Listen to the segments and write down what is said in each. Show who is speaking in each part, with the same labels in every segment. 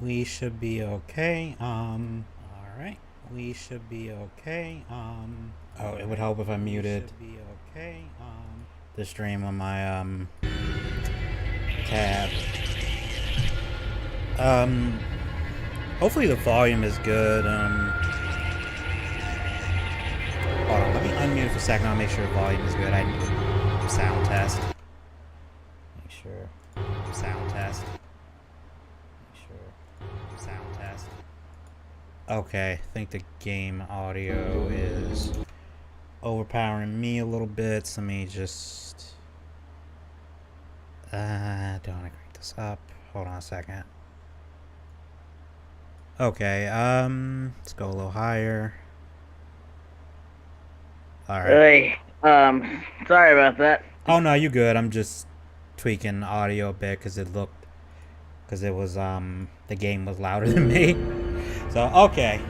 Speaker 1: We should be okay. Alright. We should be okay. Oh, it would help if I muted the stream on my, tab. Hopefully the volume is good. unmute for a second. I'll make sure volume is good. Sound test. Make sure. Sound test. Make sure. Sound test. Okay, I think the game audio is overpowering me a little bit. So let me just... don't want to crank this up. Hold on a second. Okay, let's go a little higher. Alright.
Speaker 2: Hey, sorry about that.
Speaker 1: Oh no, you good. I'm just tweaking audio a bit because it was, the game was louder than me. So, okay.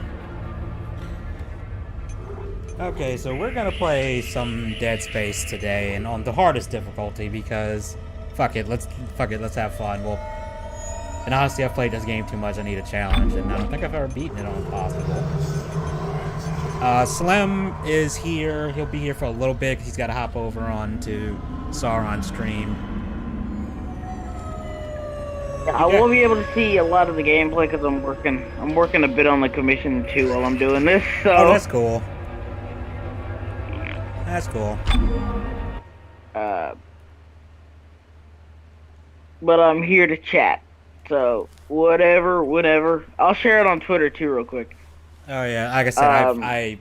Speaker 1: Okay, so we're gonna play some Dead Space today, and on the hardest difficulty because, fuck it, let's have fun. Well, and honestly, I've played this game too much. I need a challenge, and I don't think I've ever beaten it on Impossible. Slim is here. He'll be here for a little bit. He's got to hop over on to Sauron stream.
Speaker 2: Yeah, I won't be able to see a lot of the gameplay because I'm working a bit on the commission too while I'm doing this. So.
Speaker 1: Oh, that's cool. That's cool.
Speaker 2: But I'm here to chat. So whatever. I'll share it on Twitter too, real quick.
Speaker 1: Oh yeah, like I said,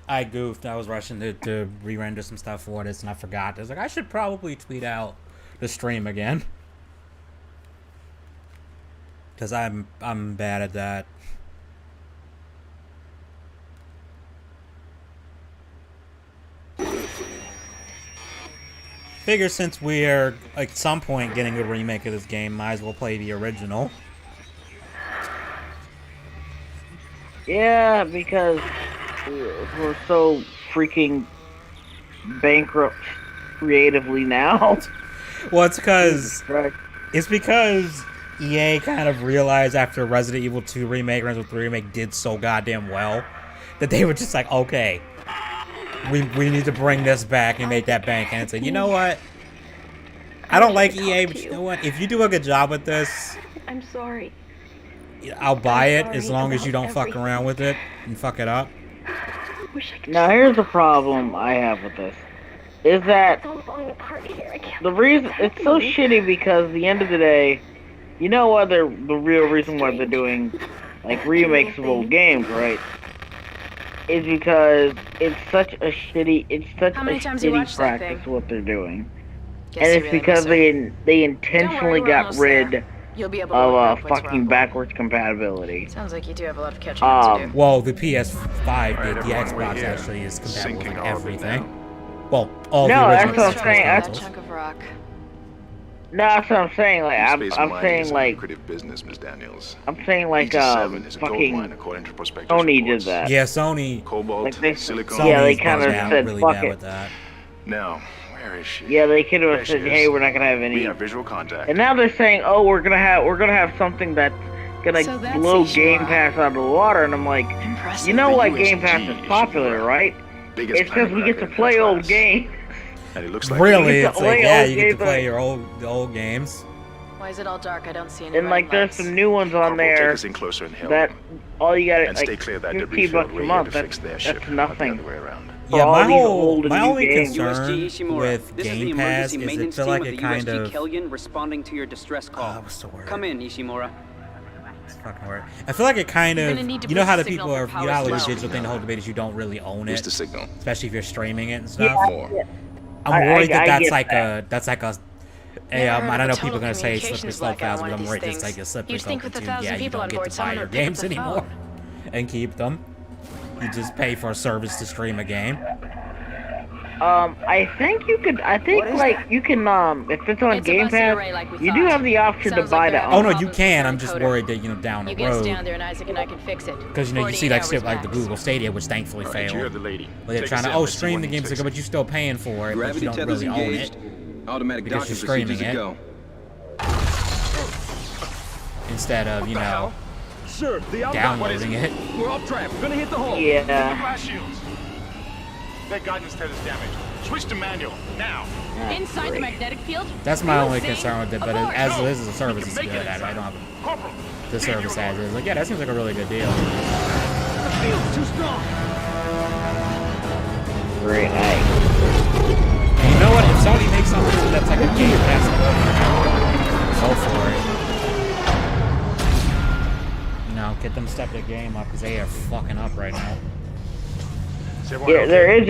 Speaker 1: I goofed. I was rushing to re-render some stuff for this, and I forgot. I was like, I should probably tweet out the stream again, because I'm bad at that. Figure since we are at some point getting a remake of this game, might as well play the original.
Speaker 2: Yeah, because we're so freaking bankrupt creatively now.
Speaker 1: Well, it's because EA kind of realized after Resident Evil 2 remake, Resident Evil 3 remake did so goddamn well that they were just like, okay, we need to bring this back and make that bank. And it's like, you know what? I don't like EA, but you know what? If you do a good job with this,
Speaker 3: I'm sorry.
Speaker 1: I'll buy it as long as you don't fuck around with it and fuck it up.
Speaker 2: Now here's the problem I have with this. Is that the reason it's so shitty because at the end of the day, you know what the real reason why they're doing like remakes of old games, right? Is because it's such a shitty practice what they're doing. And it's because they intentionally got rid of fucking backwards compatibility.
Speaker 3: Sounds like you do have a lot of catching up to do.
Speaker 1: Well, the PS5 did. The Xbox actually is compatible with everything. Well, all the original
Speaker 2: that's what I'm saying.
Speaker 3: That chunk of rock.
Speaker 2: No, that's what I'm saying. Like I'm saying like
Speaker 4: business, Ms. Daniels.
Speaker 2: I'm saying like fucking Sony did that.
Speaker 1: Yeah, Sony.
Speaker 4: Cobalt,
Speaker 2: like
Speaker 4: silicon.
Speaker 2: Yeah, they kind of said
Speaker 1: really
Speaker 2: fuck
Speaker 1: bad
Speaker 2: it.
Speaker 1: with that.
Speaker 4: Now, where is she?
Speaker 2: Yeah, they could have said, hey, we're not gonna have any.
Speaker 4: We have visual contact.
Speaker 2: And now they're saying, oh, we're gonna have something that's gonna blow
Speaker 3: Ishimura.
Speaker 2: Game Pass out of the water. And I'm like,
Speaker 3: Impressive.
Speaker 2: you know why Game Pass is popular, right?
Speaker 4: Biggest
Speaker 2: It's because we get to play old games.
Speaker 4: And it looks like
Speaker 1: Really,
Speaker 2: get
Speaker 1: it's
Speaker 2: to
Speaker 1: like,
Speaker 2: play
Speaker 1: yeah,
Speaker 2: old
Speaker 1: you get to
Speaker 2: games
Speaker 1: play your old games.
Speaker 3: Why is it all dark? I don't see any
Speaker 2: And like, there's some new ones on there
Speaker 4: take us in closer and help
Speaker 2: that all you gotta
Speaker 4: and
Speaker 2: like
Speaker 4: stay clear of that
Speaker 2: 50 bucks a month. That's nothing.
Speaker 1: Yeah,
Speaker 2: all
Speaker 1: my
Speaker 2: these old and
Speaker 1: my
Speaker 2: new
Speaker 1: only
Speaker 2: games.
Speaker 1: concern
Speaker 5: Ishimura.
Speaker 1: with
Speaker 5: This is the
Speaker 1: Game Pass
Speaker 5: emergency
Speaker 1: is it
Speaker 5: maintenance
Speaker 1: feel
Speaker 5: team
Speaker 1: like
Speaker 5: of
Speaker 1: it
Speaker 5: the
Speaker 1: kind
Speaker 5: USG
Speaker 1: of.
Speaker 5: Kellion responding to your distress call.
Speaker 1: What's the word?
Speaker 5: Come in, Ishimura.
Speaker 1: Fucking word. I feel like it kind
Speaker 3: You're
Speaker 1: of,
Speaker 3: gonna need to
Speaker 1: you know
Speaker 3: push
Speaker 1: how
Speaker 3: the
Speaker 1: the people
Speaker 3: signal
Speaker 1: are,
Speaker 3: for
Speaker 1: you know how
Speaker 3: power
Speaker 1: the
Speaker 3: slow.
Speaker 1: digital thing the whole debate is you don't really own
Speaker 4: Here's
Speaker 1: it,
Speaker 4: the signal.
Speaker 1: especially if you're streaming it and stuff.
Speaker 4: More.
Speaker 1: I'm worried
Speaker 2: I
Speaker 1: that's
Speaker 2: get
Speaker 1: like
Speaker 2: that.
Speaker 1: that's like a, I don't know people are gonna say slippery slope fast, but I'm worried it's like a slippery slope
Speaker 3: with
Speaker 1: to,
Speaker 3: 1,000
Speaker 1: yeah, you
Speaker 3: people
Speaker 1: don't
Speaker 3: on
Speaker 1: get
Speaker 3: board,
Speaker 1: to buy
Speaker 3: someone
Speaker 1: your
Speaker 3: would pick up
Speaker 1: games
Speaker 3: the
Speaker 1: anymore
Speaker 3: phone.
Speaker 1: and keep them. You just pay for a service to stream a game.
Speaker 2: I think you could. I think like you can. If it's on
Speaker 3: It's a
Speaker 2: Game
Speaker 3: busted
Speaker 2: Pass,
Speaker 3: array like we
Speaker 2: you do
Speaker 3: thought.
Speaker 2: have the option to
Speaker 3: Sounds
Speaker 2: buy
Speaker 3: like
Speaker 2: the.
Speaker 3: they're
Speaker 1: Oh no,
Speaker 3: Problems
Speaker 1: you
Speaker 3: with
Speaker 1: can.
Speaker 3: the
Speaker 1: I'm just
Speaker 3: encoder.
Speaker 1: worried that down the
Speaker 3: You get us
Speaker 1: road,
Speaker 3: down there and Isaac and I can fix it.
Speaker 1: because you see like shit like the
Speaker 3: max.
Speaker 1: Google Stadia, which thankfully
Speaker 4: All right, you heard
Speaker 1: failed.
Speaker 4: the lady.
Speaker 1: They're
Speaker 4: Take
Speaker 1: trying
Speaker 4: a
Speaker 1: to
Speaker 4: sip, let's see
Speaker 1: stream
Speaker 4: when
Speaker 1: the
Speaker 4: you
Speaker 1: game,
Speaker 4: fix
Speaker 1: but you're still paying for it, but you
Speaker 6: Gravity
Speaker 1: don't
Speaker 6: tethers
Speaker 1: really own
Speaker 6: engaged.
Speaker 1: it
Speaker 6: Automatic
Speaker 1: because
Speaker 6: docking
Speaker 1: you're streaming
Speaker 6: procedures
Speaker 1: it.
Speaker 6: to go.
Speaker 1: instead of
Speaker 7: Sir, the
Speaker 1: downloading it.
Speaker 7: We're off track. We're gonna hit the hole.
Speaker 2: Yeah.
Speaker 8: Blast shields. Their guidance tether's damaged. Switch to manual, now.
Speaker 3: Inside the magnetic field?
Speaker 1: That's my only concern with it, but as this is a service, it's
Speaker 8: Make
Speaker 1: good
Speaker 8: it
Speaker 1: at it. I don't have
Speaker 8: Corporal,
Speaker 1: the service as is. Like, yeah, that seems like a really good deal.
Speaker 7: The field's too strong.
Speaker 2: Very nice.
Speaker 1: Get them step the game up because they are fucking up right now.
Speaker 2: Yeah, there is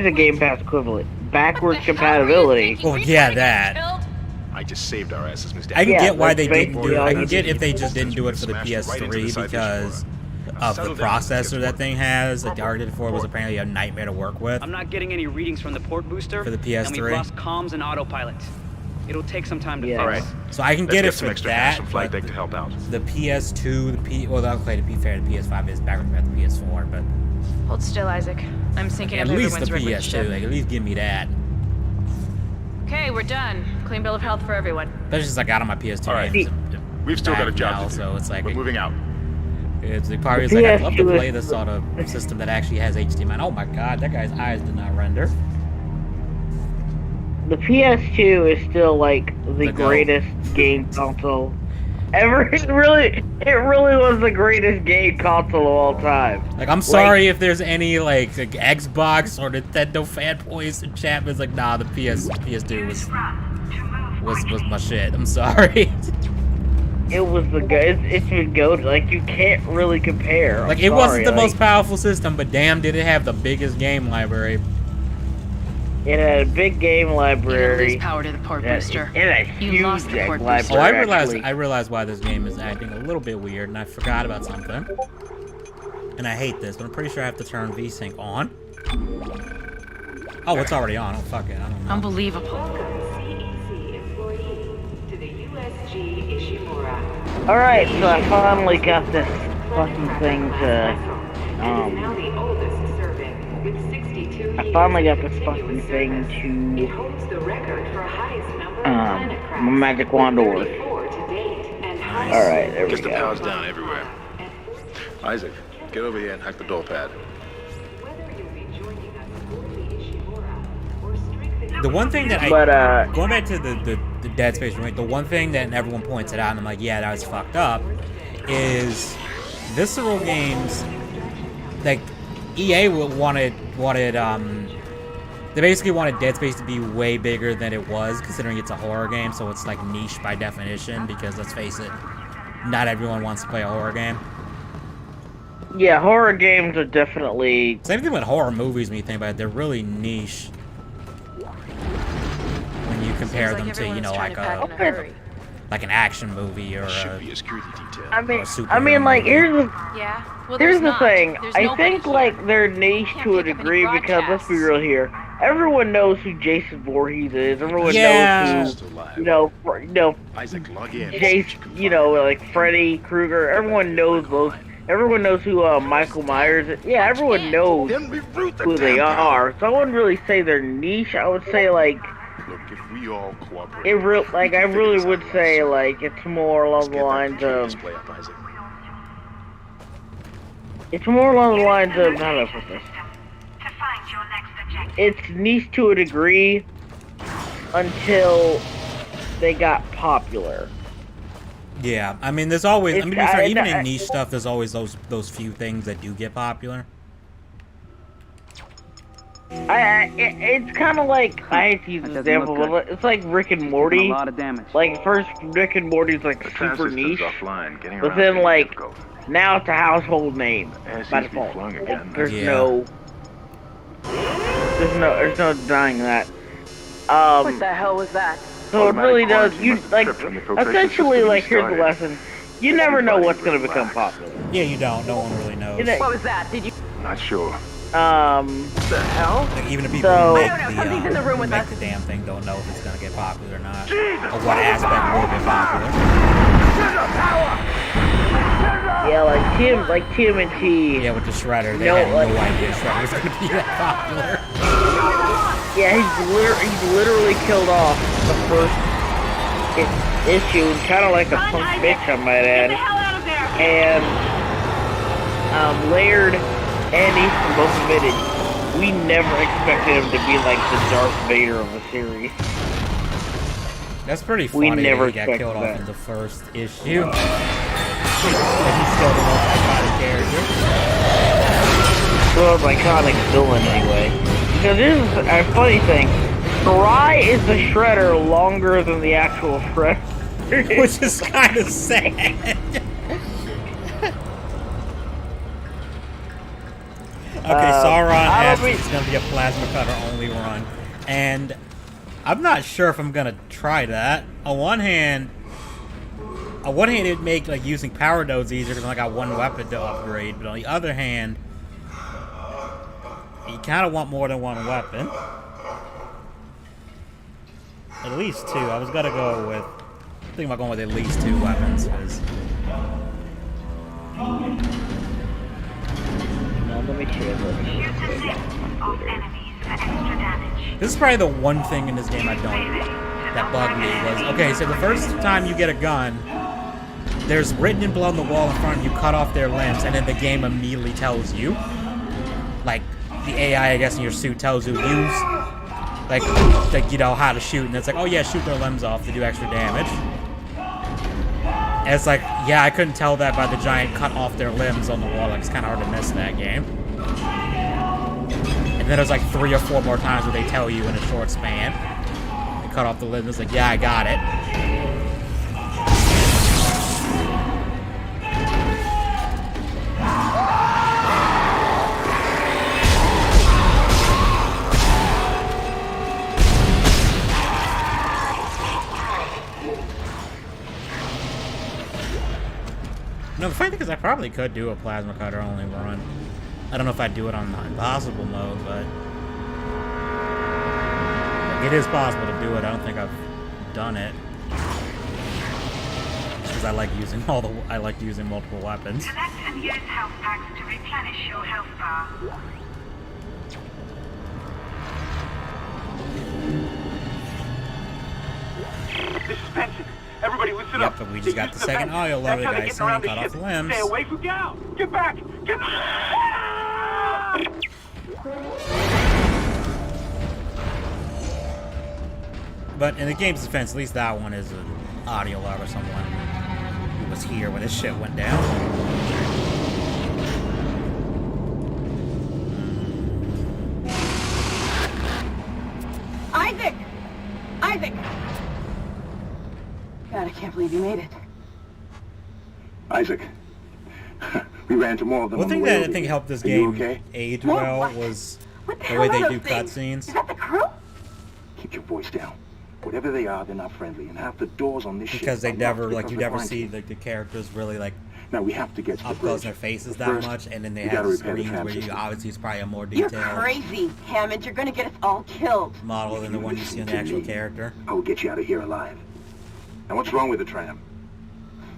Speaker 2: a Game Pass equivalent. Backwards compatibility.
Speaker 1: Well, yeah, that.
Speaker 4: I just saved our asses, Mr.
Speaker 1: I can
Speaker 2: Yeah,
Speaker 1: get why they
Speaker 2: that's
Speaker 1: didn't do it.
Speaker 2: basically
Speaker 1: I
Speaker 2: all
Speaker 1: can
Speaker 2: you
Speaker 1: get
Speaker 2: do.
Speaker 1: if they just didn't do it for the PS3 because of the processor that thing has. Like the targeted for was apparently a nightmare to work with.
Speaker 5: I'm not getting any readings from the port booster.
Speaker 1: For the
Speaker 5: And
Speaker 1: PS3.
Speaker 5: we've lost comms and autopilot. It'll take some time to
Speaker 2: Yeah.
Speaker 5: fix.
Speaker 4: Alright.
Speaker 1: So I can
Speaker 4: Let's
Speaker 1: get it
Speaker 4: get some
Speaker 1: for
Speaker 4: extra cash
Speaker 1: that.
Speaker 4: from flight
Speaker 1: But
Speaker 4: deck to help out.
Speaker 1: the PS2, well, okay, to be fair, the PS5 is backwards at the PS4, but
Speaker 3: Hold still, Isaac. I'm syncing
Speaker 1: at
Speaker 3: up
Speaker 1: least the
Speaker 3: everyone's record
Speaker 1: PS2.
Speaker 3: ship.
Speaker 1: Like, at least give me that.
Speaker 3: Okay, we're done. Clean bill of health for everyone.
Speaker 1: That's just like out on my PS2.
Speaker 4: All right.
Speaker 1: games.
Speaker 4: We've still got a
Speaker 1: Back
Speaker 4: job
Speaker 1: now,
Speaker 4: to do.
Speaker 1: so it's like
Speaker 4: We're moving out.
Speaker 1: it's like part of
Speaker 2: The
Speaker 1: it's like I'd love to
Speaker 2: PS2
Speaker 1: play this sort of system that actually has HDMI. Oh my god, that guy's eyes did not render.
Speaker 2: The PS2 is still like the
Speaker 1: The GOAT.
Speaker 2: greatest game console ever. It really was the greatest game console of all time.
Speaker 1: Like, I'm sorry if there's any like Xbox or Nintendo fanboys in chat, but it's like, nah, the PS2 was my shit. I'm sorry.
Speaker 2: It was the it's been goated. Like you can't really compare.
Speaker 1: Like,
Speaker 2: I'm
Speaker 1: it wasn't the
Speaker 2: sorry,
Speaker 1: most powerful system, but damn, did it have the biggest game library.
Speaker 2: It had a big game
Speaker 3: You didn't
Speaker 2: library.
Speaker 3: lose power to the port booster.
Speaker 2: It had a
Speaker 3: You
Speaker 2: huge
Speaker 3: lost the
Speaker 2: game
Speaker 3: port
Speaker 2: library.
Speaker 3: booster.
Speaker 1: Oh,
Speaker 2: actually.
Speaker 1: I realized why this game is acting a little bit weird, and I forgot about something. And I hate this, but I'm pretty sure I have to turn VSync on. Oh, it's already on. Oh, fuck it. I don't know.
Speaker 3: Unbelievable.
Speaker 9: CEC employee to the USG Ishimura.
Speaker 2: Alright, so I finally got this fucking thing to
Speaker 9: Now the oldest serving with 62
Speaker 2: I finally got this fucking thing
Speaker 9: It
Speaker 2: to
Speaker 9: holds the record for highest number of planet crafts.
Speaker 2: my magic wand to work.
Speaker 9: 34 to date, and highest
Speaker 2: Alright, there we
Speaker 4: Guess the
Speaker 2: go.
Speaker 4: power's down everywhere. Isaac, get over here and hack the door pad.
Speaker 9: whether you'll be joining us for the Ishimura or strengthening
Speaker 1: The one thing that
Speaker 2: But
Speaker 1: going back to the Dead Space remake, the one thing that everyone points it out, and I'm like, yeah, that was fucked up, is visceral games. Like EA wanted they basically wanted Dead Space to be way bigger than it was, considering it's a horror game, so it's like niche by definition. Because let's face it, not everyone wants to play a horror game.
Speaker 2: yeah, horror games are definitely
Speaker 1: Same thing with horror movies when you think about it, they're really niche when you compare them to, you know, like like an action movie or
Speaker 4: Should
Speaker 1: a,
Speaker 4: be a security detail.
Speaker 2: I mean,
Speaker 1: Or a superhero
Speaker 2: like
Speaker 1: movie.
Speaker 2: here's the
Speaker 3: Yeah. Well,
Speaker 2: here's
Speaker 3: there's
Speaker 2: the
Speaker 3: not.
Speaker 2: thing.
Speaker 3: There's
Speaker 2: I
Speaker 3: nobody
Speaker 2: think
Speaker 3: here.
Speaker 2: like they're niche
Speaker 3: Can't
Speaker 2: to a
Speaker 3: pick up any
Speaker 2: degree because let's be real here. Everyone knows who Jason Voorhees is. Everyone
Speaker 1: Yeah.
Speaker 2: knows who
Speaker 4: Isaac, log in.
Speaker 2: Jason, like Freddy Krueger. Everyone knows those. Everyone knows who Michael Myers is. Yeah, everyone knows
Speaker 4: Then reroute the
Speaker 2: who they
Speaker 4: damn power.
Speaker 2: are. So I wouldn't really say they're niche. I would say like
Speaker 4: Look, if we all cooperate,
Speaker 2: I
Speaker 4: we can figure
Speaker 2: really
Speaker 4: this
Speaker 2: would
Speaker 4: out
Speaker 2: say
Speaker 4: soon.
Speaker 2: like it's more
Speaker 4: Let's
Speaker 2: along the
Speaker 4: get that
Speaker 2: lines
Speaker 4: computer
Speaker 2: of
Speaker 4: display up, Isaac.
Speaker 2: it's more along the lines of how do I put this? It's niche to a degree until they got popular.
Speaker 1: yeah. I mean, there's always. I mean,
Speaker 2: It's- I-
Speaker 1: even
Speaker 2: I-
Speaker 1: in niche stuff, there's always those few things that do get popular.
Speaker 2: It's kind of like I hate to use
Speaker 5: That
Speaker 2: this
Speaker 5: doesn't
Speaker 2: example,
Speaker 5: look
Speaker 2: but it's like Rick and
Speaker 5: Doing
Speaker 2: Morty.
Speaker 5: a lot of damage.
Speaker 2: Like first, Rick and Morty's like
Speaker 4: The
Speaker 2: super
Speaker 4: transistor's
Speaker 2: niche,
Speaker 4: offline. Getting
Speaker 2: but
Speaker 4: around
Speaker 2: then
Speaker 4: is
Speaker 2: like
Speaker 4: difficult.
Speaker 2: now it's a household name
Speaker 4: As
Speaker 2: by
Speaker 4: he's
Speaker 2: default.
Speaker 4: flung again.
Speaker 2: There's
Speaker 1: Yeah.
Speaker 2: there's no denying that.
Speaker 9: What the hell was that?
Speaker 2: So it really does.
Speaker 4: Automatic
Speaker 2: You
Speaker 4: quarantine
Speaker 2: like
Speaker 4: must have tripped when the filtration
Speaker 2: essentially
Speaker 4: system
Speaker 2: like here's the
Speaker 4: restarted.
Speaker 2: lesson. You never know what's gonna become
Speaker 4: Relax.
Speaker 2: popular.
Speaker 1: Yeah, you don't. No one really knows.
Speaker 2: You know,
Speaker 9: What was that? Did you?
Speaker 4: Not sure.
Speaker 2: the hell?
Speaker 1: Like, even the people
Speaker 2: So-
Speaker 1: who
Speaker 9: I don't know, something's in the room with
Speaker 1: make
Speaker 9: us.
Speaker 1: the damn thing don't know if it's gonna get popular or not, or what aspect will get popular.
Speaker 2: Yeah, like TMNT.
Speaker 1: Yeah, with the shredder, they
Speaker 2: No,
Speaker 1: had
Speaker 2: like-
Speaker 1: no idea shredder was gonna be that popular.
Speaker 2: Yeah, he's literally killed off the first issue, kind of like a punk bitch, I might add. And Laird and Easton both admitted we never expected him to be like the Darth Vader of the series.
Speaker 1: That's pretty
Speaker 2: We
Speaker 1: funny
Speaker 2: never
Speaker 1: that he got
Speaker 2: expected
Speaker 1: killed
Speaker 2: that.
Speaker 1: off in the first issue. And he's still the most iconic character.
Speaker 2: Well, iconic villain anyway. Because this is a funny thing. Karai is the Shredder longer than the actual Shredder.
Speaker 1: Which is kind of sad. Okay, Sauron
Speaker 2: I
Speaker 1: asks
Speaker 2: don't
Speaker 1: if it's gonna be a plasma cutter only run, and I'm not sure if I'm gonna try that. On one hand, it'd make like using power nodes easier because I got one weapon to upgrade. But on the other hand, you kind of want more than one weapon. At least two. I was gonna go with. I think about going with at least 2 weapons. Cause
Speaker 2: No, let me check.
Speaker 1: this is probably the one thing in this game that bugged me was, okay, so the first time you get a gun, there's written in blood on the wall in front of you, cut off their limbs, and then the game immediately tells you, like, the AI, I guess, in your suit tells you, like, you know, how to shoot, and it's like, oh yeah, shoot their limbs off to do extra damage. And it's like, yeah, I couldn't tell that by the giant cut off their limbs on the wall, like, it's kind of hard to miss that game. And then there's like 3 or 4 more times where they tell you in a short span. They cut off the limbs. It's like, yeah, I got it. No, the funny thing is I probably could do a plasma cutter only run. I don't know if I'd do it on the impossible mode, but like, it is possible to do it. I don't think I've done it because I like using multiple weapons.
Speaker 9: Select and use health packs to replenish your health bar.
Speaker 7: This is Benson. Everybody listen up.
Speaker 1: Yep, but we just got the second audio loaded, guys, saying cut off the limbs.
Speaker 7: Stay away from down. Get back. Get back.
Speaker 1: But in the game's defense, at least that one is an audio log of someone who was here when this shit went down.
Speaker 10: Isaac! God, I can't believe you made it.
Speaker 6: Isaac, we ran into more of them.
Speaker 1: One thing that I think helped this game
Speaker 6: okay?
Speaker 1: age well was the way they do cutscenes.
Speaker 10: Is that the crew?
Speaker 6: Keep your voice down. Whatever they are, they're not friendly, and half the doors on this ship
Speaker 1: Because they
Speaker 6: are
Speaker 1: never,
Speaker 6: locked
Speaker 1: like, you
Speaker 6: because
Speaker 1: never
Speaker 6: they're
Speaker 1: see
Speaker 6: quarantined.
Speaker 1: the characters really, like,
Speaker 6: Now we have to get to the
Speaker 1: up close
Speaker 6: bridge.
Speaker 1: in their faces that
Speaker 6: First,
Speaker 1: much, and then they
Speaker 6: we
Speaker 1: have
Speaker 6: gotta repair the
Speaker 1: screens
Speaker 6: tram
Speaker 1: where you
Speaker 6: system.
Speaker 1: obviously it's probably a more
Speaker 10: You're
Speaker 1: detailed
Speaker 10: crazy, Hammond. You're gonna get us all killed.
Speaker 1: model than the one you see in the actual character.
Speaker 6: I will get you out of here alive. Now what's wrong with the tram?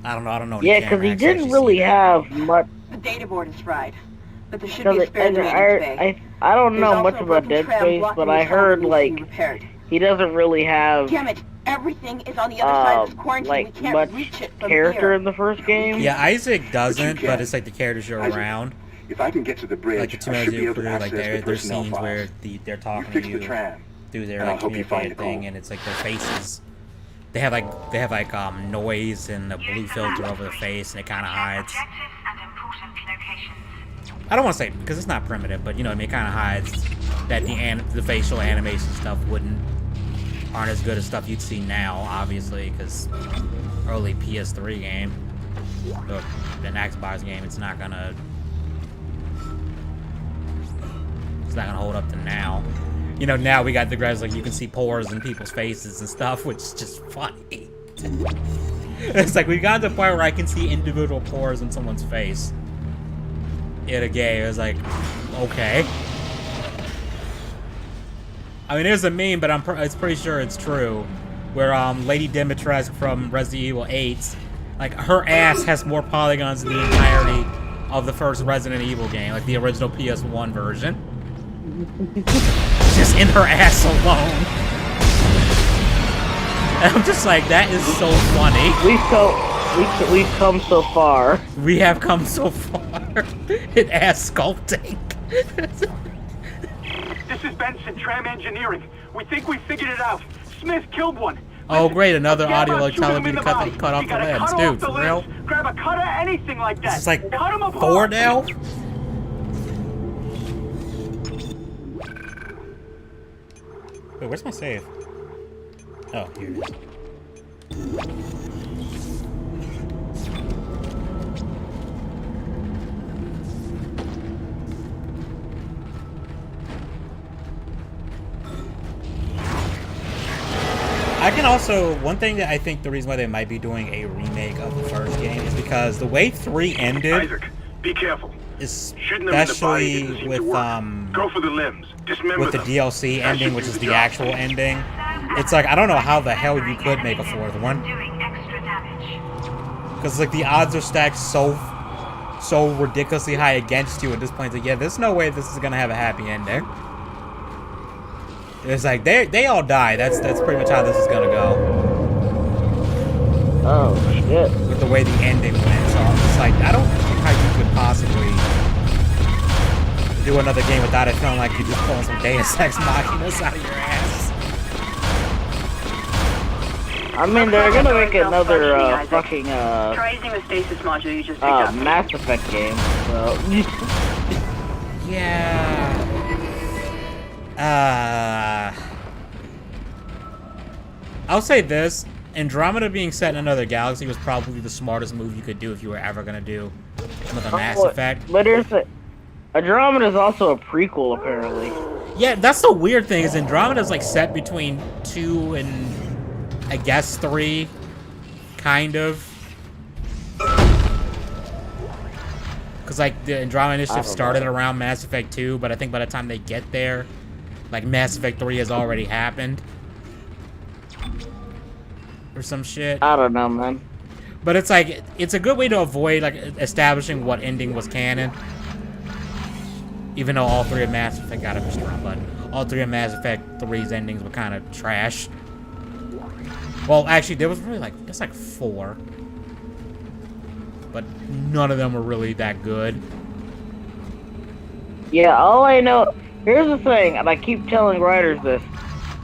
Speaker 1: I don't know.
Speaker 2: Yeah, because he didn't really have much.
Speaker 10: The data board is fried, but there should
Speaker 2: Because
Speaker 10: be a spare drainage bay.
Speaker 2: I don't know
Speaker 10: There's
Speaker 2: much
Speaker 10: also a
Speaker 2: about
Speaker 10: broken
Speaker 2: Dead
Speaker 10: tram
Speaker 2: Space,
Speaker 10: blocking
Speaker 2: but
Speaker 10: the
Speaker 2: I
Speaker 10: tunnel
Speaker 2: heard
Speaker 10: that needs to
Speaker 2: like
Speaker 10: be repaired.
Speaker 2: he doesn't really have
Speaker 10: Damn it! Everything is on the other side of this quarantine.
Speaker 2: like
Speaker 10: We can't
Speaker 2: much
Speaker 10: reach it from
Speaker 2: character
Speaker 10: here.
Speaker 2: in the first game.
Speaker 1: Yeah, Isaac doesn't,
Speaker 6: can.
Speaker 1: but it's like the characters are
Speaker 6: Isaac,
Speaker 1: around.
Speaker 6: If I can get to the bridge,
Speaker 1: Like the two
Speaker 6: I
Speaker 1: members
Speaker 6: should
Speaker 1: of
Speaker 6: be
Speaker 1: your
Speaker 6: able to
Speaker 1: crew, like
Speaker 6: access the
Speaker 1: there's
Speaker 6: personnel
Speaker 1: scenes
Speaker 6: files.
Speaker 1: where they're talking to
Speaker 6: fix the
Speaker 1: you
Speaker 6: tram,
Speaker 1: through their
Speaker 6: and I'll
Speaker 1: like
Speaker 6: help you find
Speaker 1: communicated
Speaker 6: the
Speaker 1: thing,
Speaker 6: code.
Speaker 1: and it's like their faces. They have like noise and a blue filter over the face, and it kind of hides.
Speaker 9: Objectives and important locations.
Speaker 1: I don't want to say because it's not primitive, but you know, what I mean, it kind of hides that the facial animation stuff aren't as good as stuff you'd see now, obviously, because early PS3 game, or an Xbox game, it's not gonna hold up to now. You know, now we got the guys like you can see pores in people's faces and stuff, which is just funny. It's like we got to the point where I can see individual pores in someone's face in a game. It's like, okay. I mean, there's a meme, but it's pretty sure it's true, where Lady Dimitrescu from Resident Evil 8, like her ass has more polygons than the entirety of the first Resident Evil game, like the original PS1 version. Just in her ass alone. And I'm just like, that is so funny.
Speaker 2: We've come so far.
Speaker 1: We have come so far in ass sculpting.
Speaker 7: This is Benson, Tram Engineering. We think we figured it out. Smith killed one.
Speaker 1: Oh great, another
Speaker 7: Yeah,
Speaker 1: audio
Speaker 7: but
Speaker 1: like
Speaker 7: shoot
Speaker 1: telling
Speaker 7: him
Speaker 1: me
Speaker 7: in
Speaker 1: to
Speaker 7: the
Speaker 1: cut
Speaker 7: body.
Speaker 1: off
Speaker 7: You
Speaker 1: the
Speaker 7: gotta
Speaker 1: limbs.
Speaker 7: cut
Speaker 1: Dude,
Speaker 7: off the
Speaker 1: for real?
Speaker 7: limbs. Grab a cutter, anything like that.
Speaker 1: This is like
Speaker 7: cut him apart.
Speaker 1: 4 now? Wait, where's my save? Oh, here it is. I can also, one thing that I think the reason why they might be doing a remake of the first game is because the way 3 ended,
Speaker 7: Isaac, be careful.
Speaker 1: Especially with
Speaker 7: Go for the limbs. Dismember
Speaker 1: with the
Speaker 7: them.
Speaker 1: DLC ending, which is the actual ending. It's like I don't know how the hell you could make a 4th one, because like the odds are stacked so ridiculously high against you at this point. Like, yeah, there's no way this is gonna have a happy ending. It's like they all die. That's pretty much how this is gonna go.
Speaker 2: Oh shit!
Speaker 1: With the way the ending went, so I'm just like, I don't think how you could possibly do another game without it feeling like you're just pulling some Deus Ex Machina out of your ass.
Speaker 2: I mean, they're gonna make another fucking
Speaker 10: Try using the stasis module you just picked up.
Speaker 2: Mass Effect game. So
Speaker 1: yeah. I'll say this: Andromeda being set in another galaxy was probably the smartest move you could do if you were ever gonna do another Mass Effect.
Speaker 2: But Andromeda is also a prequel, apparently.
Speaker 1: Yeah, that's the weird thing, is Andromeda's like set between 2 and I guess 3, kind of. Because like the Andromeda Initiative started around Mass Effect 2, but I think by the time they get there, like Mass Effect 3 has already happened. Or some shit.
Speaker 2: I don't know, man.
Speaker 1: But it's like, it's a good way to avoid like establishing what ending was canon. Even though all 3 of Mass Effect got a strong button. All 3 of Mass Effect 3's endings were kind of trash. Well, actually, there was really like, I guess like 4. But none of them were really that good.
Speaker 2: Yeah, all I know, here's the thing, and I keep telling writers this.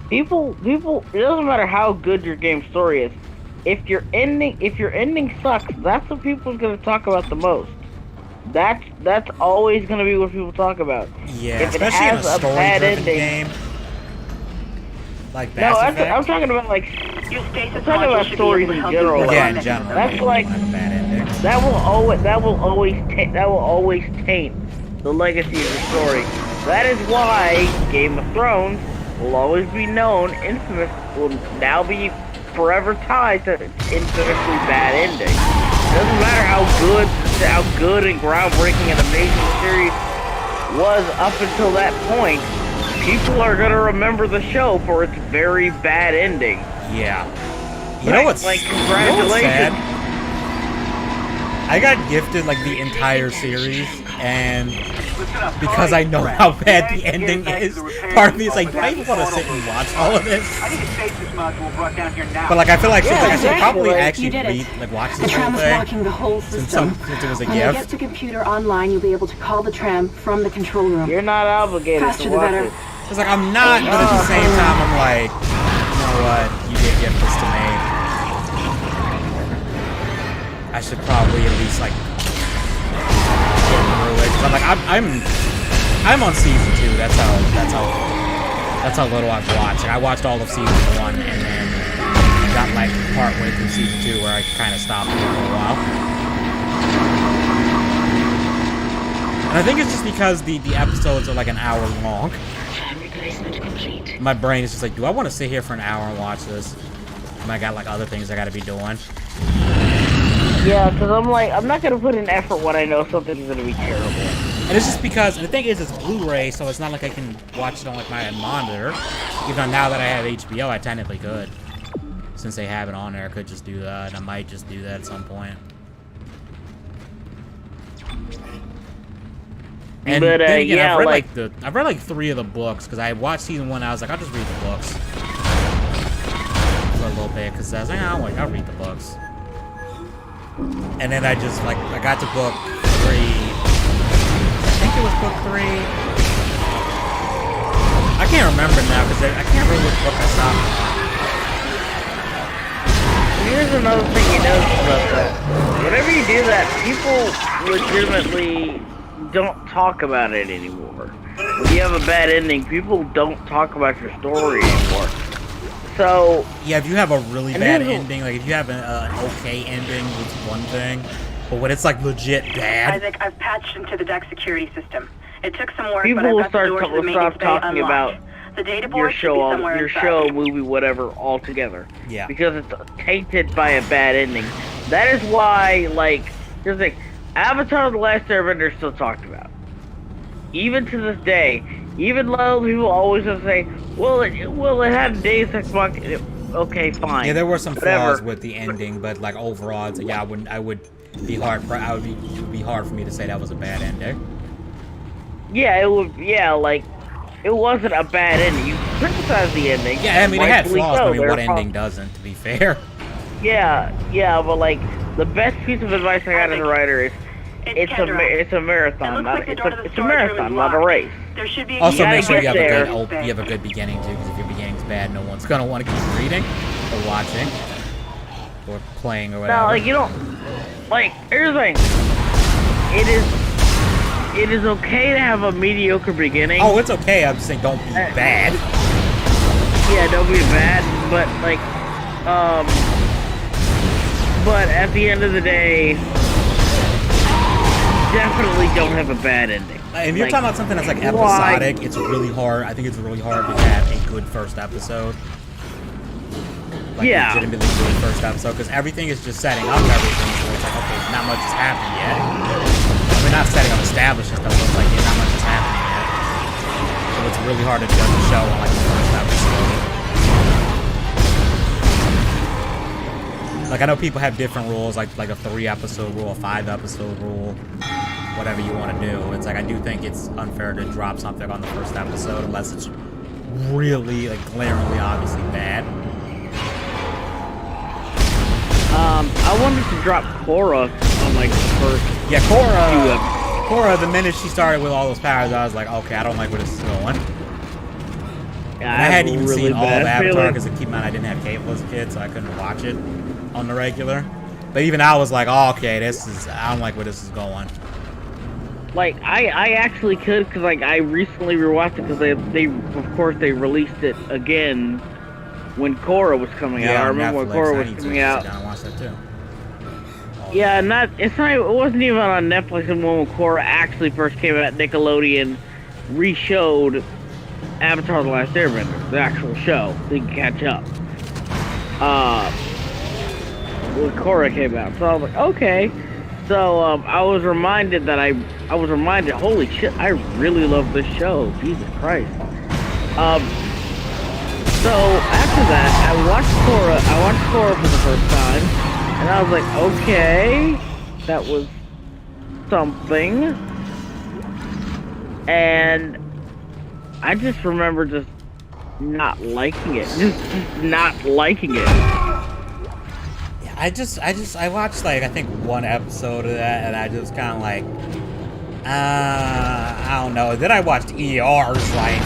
Speaker 2: People, it doesn't matter how good your game story is. If your ending sucks, that's what people are gonna talk about the most. That's always gonna be what people talk about.
Speaker 1: Yeah,
Speaker 2: if
Speaker 1: especially in a story-driven game. Like Mass Effect.
Speaker 2: I'm talking about like, I'm talking about stories in general.
Speaker 1: Well, yeah, in general.
Speaker 2: That's like
Speaker 1: a bad ending.
Speaker 2: that will always taint the legacy of the story. That is why Game of Thrones will always be known, will now be forever tied to infamously bad ending. It doesn't matter how good and groundbreaking and amazing the series was up until that point. People are gonna remember the show for its very bad ending.
Speaker 1: Yeah. You know what's
Speaker 2: like, congratulations.
Speaker 1: I got gifted like the entire series, and because I know how bad the ending is, part of me is like, do I even want to sit and watch all of this? But like, I feel like, I should probably actually watch this whole thing, since it was a
Speaker 11: When
Speaker 1: gift.
Speaker 11: it gets the computer online, you'll be able to call the tram from the control room.
Speaker 2: You're not obligated
Speaker 11: Faster
Speaker 2: to
Speaker 11: the
Speaker 2: watch
Speaker 11: better.
Speaker 2: it.
Speaker 1: It's like, I'm not, but at the same time, I'm like, you know what? You did give this to me. I should probably at least like get through it. 'Cause I'm like, I'm on season 2. That's how little I've watched. Like, I watched all of season 1, and then got like partway through season 2 where I kind of stopped for a little while. And I think it's just because the episodes are like an hour long. My brain is just like, do I want to sit here for an hour and watch this? And I got like other things I got to be doing.
Speaker 2: Yeah, because I'm like, I'm not gonna put in effort when I know something's gonna be terrible.
Speaker 1: And it's just because, and the thing is, it's Blu-ray, so it's not like I can watch it on like my monitor. Even though now that I have HBO, I technically could. Since they have it on there, I could just do that. I might just do that at some point. And
Speaker 2: but
Speaker 1: then again,
Speaker 2: yeah,
Speaker 1: I've read like 3 of the books because I watched season 1. And I was like, I'll just read the books for a little bit because I was like, I'll read the books. And then I just like I got to book 3. I think it was book 3. I can't remember now because I can't remember which book I stopped.
Speaker 2: Here's another thing you notice about that. Whenever you do that, people legitimately don't talk about it anymore. When you have a bad ending, people don't talk about your story anymore. So
Speaker 1: yeah, if you have a really bad ending, like if you have an okay ending, it's one thing. But when it's like legit bad,
Speaker 10: Isaac, I've patched into the deck security system. It took some work,
Speaker 2: people
Speaker 10: but I've
Speaker 2: will
Speaker 10: got the doors to the maintenance bay
Speaker 2: talking
Speaker 10: unlocked.
Speaker 2: about
Speaker 10: The data
Speaker 2: your
Speaker 10: board should be somewhere
Speaker 2: your
Speaker 10: inside.
Speaker 2: show, movie, whatever, altogether.
Speaker 1: Yeah.
Speaker 2: Because it's tainted by a bad ending. That is why, like, here's the thing. Avatar: The Last Airbender is still talked about. Even to this day. Even though people always just say, well, it had Deus Ex Machina. Okay, fine.
Speaker 1: Yeah, there were some
Speaker 2: whatever.
Speaker 1: flaws with the ending, but like overall, it's like, yeah, it would be hard for me to say that was a bad ending.
Speaker 2: Yeah, it would. Yeah, like it wasn't a bad ending. You criticized the ending.
Speaker 1: Yeah, I mean, it had
Speaker 2: rightfully
Speaker 1: flaws,
Speaker 2: so.
Speaker 1: but I mean, what
Speaker 2: There are
Speaker 1: ending doesn't, to be fair?
Speaker 2: Yeah, but like the best piece of advice I got as a writer is it's a marathon, it's a marathon, not a race.
Speaker 10: There should be
Speaker 1: Also, make sure
Speaker 2: get
Speaker 1: you
Speaker 2: there.
Speaker 1: have a good beginning too, because if your beginning's bad, no one's gonna want to keep reading or watching or playing or whatever.
Speaker 2: No, like you don't. Like here's the thing. It is okay to have a mediocre beginning.
Speaker 1: Oh, it's okay. I'm just saying, don't be bad.
Speaker 2: Yeah, don't be bad, but like, but at the end of the day, definitely don't have a bad ending.
Speaker 1: If you're talking about something that's like episodic, it's really hard. I think it's really hard to have a good first episode. Like, legitimately good first episode, because everything is just setting up everything, so it's like, okay, not much has happened yet. I mean, not setting up establishing stuff, but it's like, yeah, not much has happened yet. So it's really hard to judge a show on like the first episode. Like, I know people have different rules, like a 3-episode rule, a 5-episode rule, whatever you want to do. It's like, I do think it's unfair to drop something on the first episode unless it's really, like, glaringly, obviously bad.
Speaker 2: I wanted to drop Korra on like the first.
Speaker 1: Yeah, Korra, the minute she started with all those powers, I was like, okay, I don't like where this is going.
Speaker 2: Yeah,
Speaker 1: I hadn't even
Speaker 2: really
Speaker 1: seen all of Avatar,
Speaker 2: feeling.
Speaker 1: because keep in mind I didn't have cable as a kid, so I couldn't watch it on the regular. But even I was like, oh, okay, I don't like where this is going.
Speaker 2: Like I actually could, because like I recently rewatched it because they of course they released it again when Korra was coming out. I remember when Korra was coming out.
Speaker 1: I watch that too.
Speaker 2: Yeah, it wasn't even on Netflix. And when Korra actually first came out, Nickelodeon re-showed Avatar: The Last Airbender, the actual show, so you can catch up. When Korra came out, so I was like, okay. So I was reminded, holy shit, I really love this show. Jesus Christ. So after that, I watched Korra for the first time, and I was like, okay, that was something. And I just remember just not liking it. Just not liking it.
Speaker 1: Yeah, I watched like, I think 1 episode of that, and I just kind of like, I don't know. Then I watched ER's like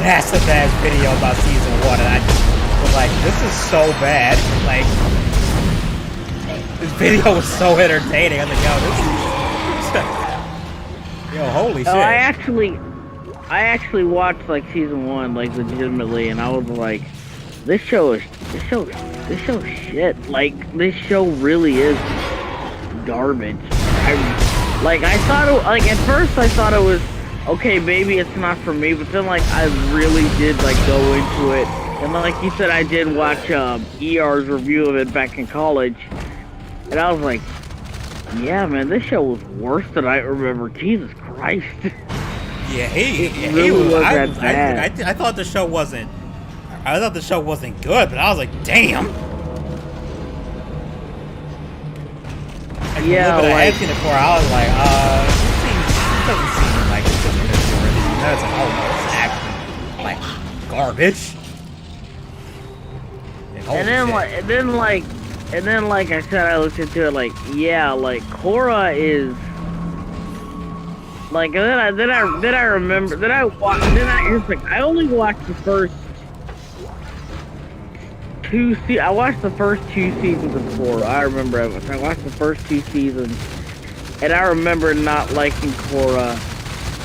Speaker 1: massive ass video about season 1, and I just was like, this is so bad. Like, this video was so entertaining. I was like, yo, yo, holy shit.
Speaker 2: I actually watched like season 1 like legitimately, and I was like, this show shit. Like, this show really is garbage. I thought it, like, at first I thought it was okay, maybe it's not for me, but then like I really did like go into it, and like you said, I did watch ER's review of it back in college, and I was like, yeah, man, this show was worse than I remember. Jesus Christ.
Speaker 1: Yeah, I thought the show wasn't. I thought the show wasn't good, but I was like, damn. Like,
Speaker 2: yeah,
Speaker 1: like,
Speaker 2: like,
Speaker 1: asking it for, I was like, it doesn't seem like it's just gonna do anything. I was like, oh no, it's actually like garbage.
Speaker 2: And then like I said, I looked into it like, yeah, like Korra is like, and then I remember, I only watched the first 2 I watched the first 2 seasons of Korra. I remember I watched the first 2 seasons, and I remember not liking Korra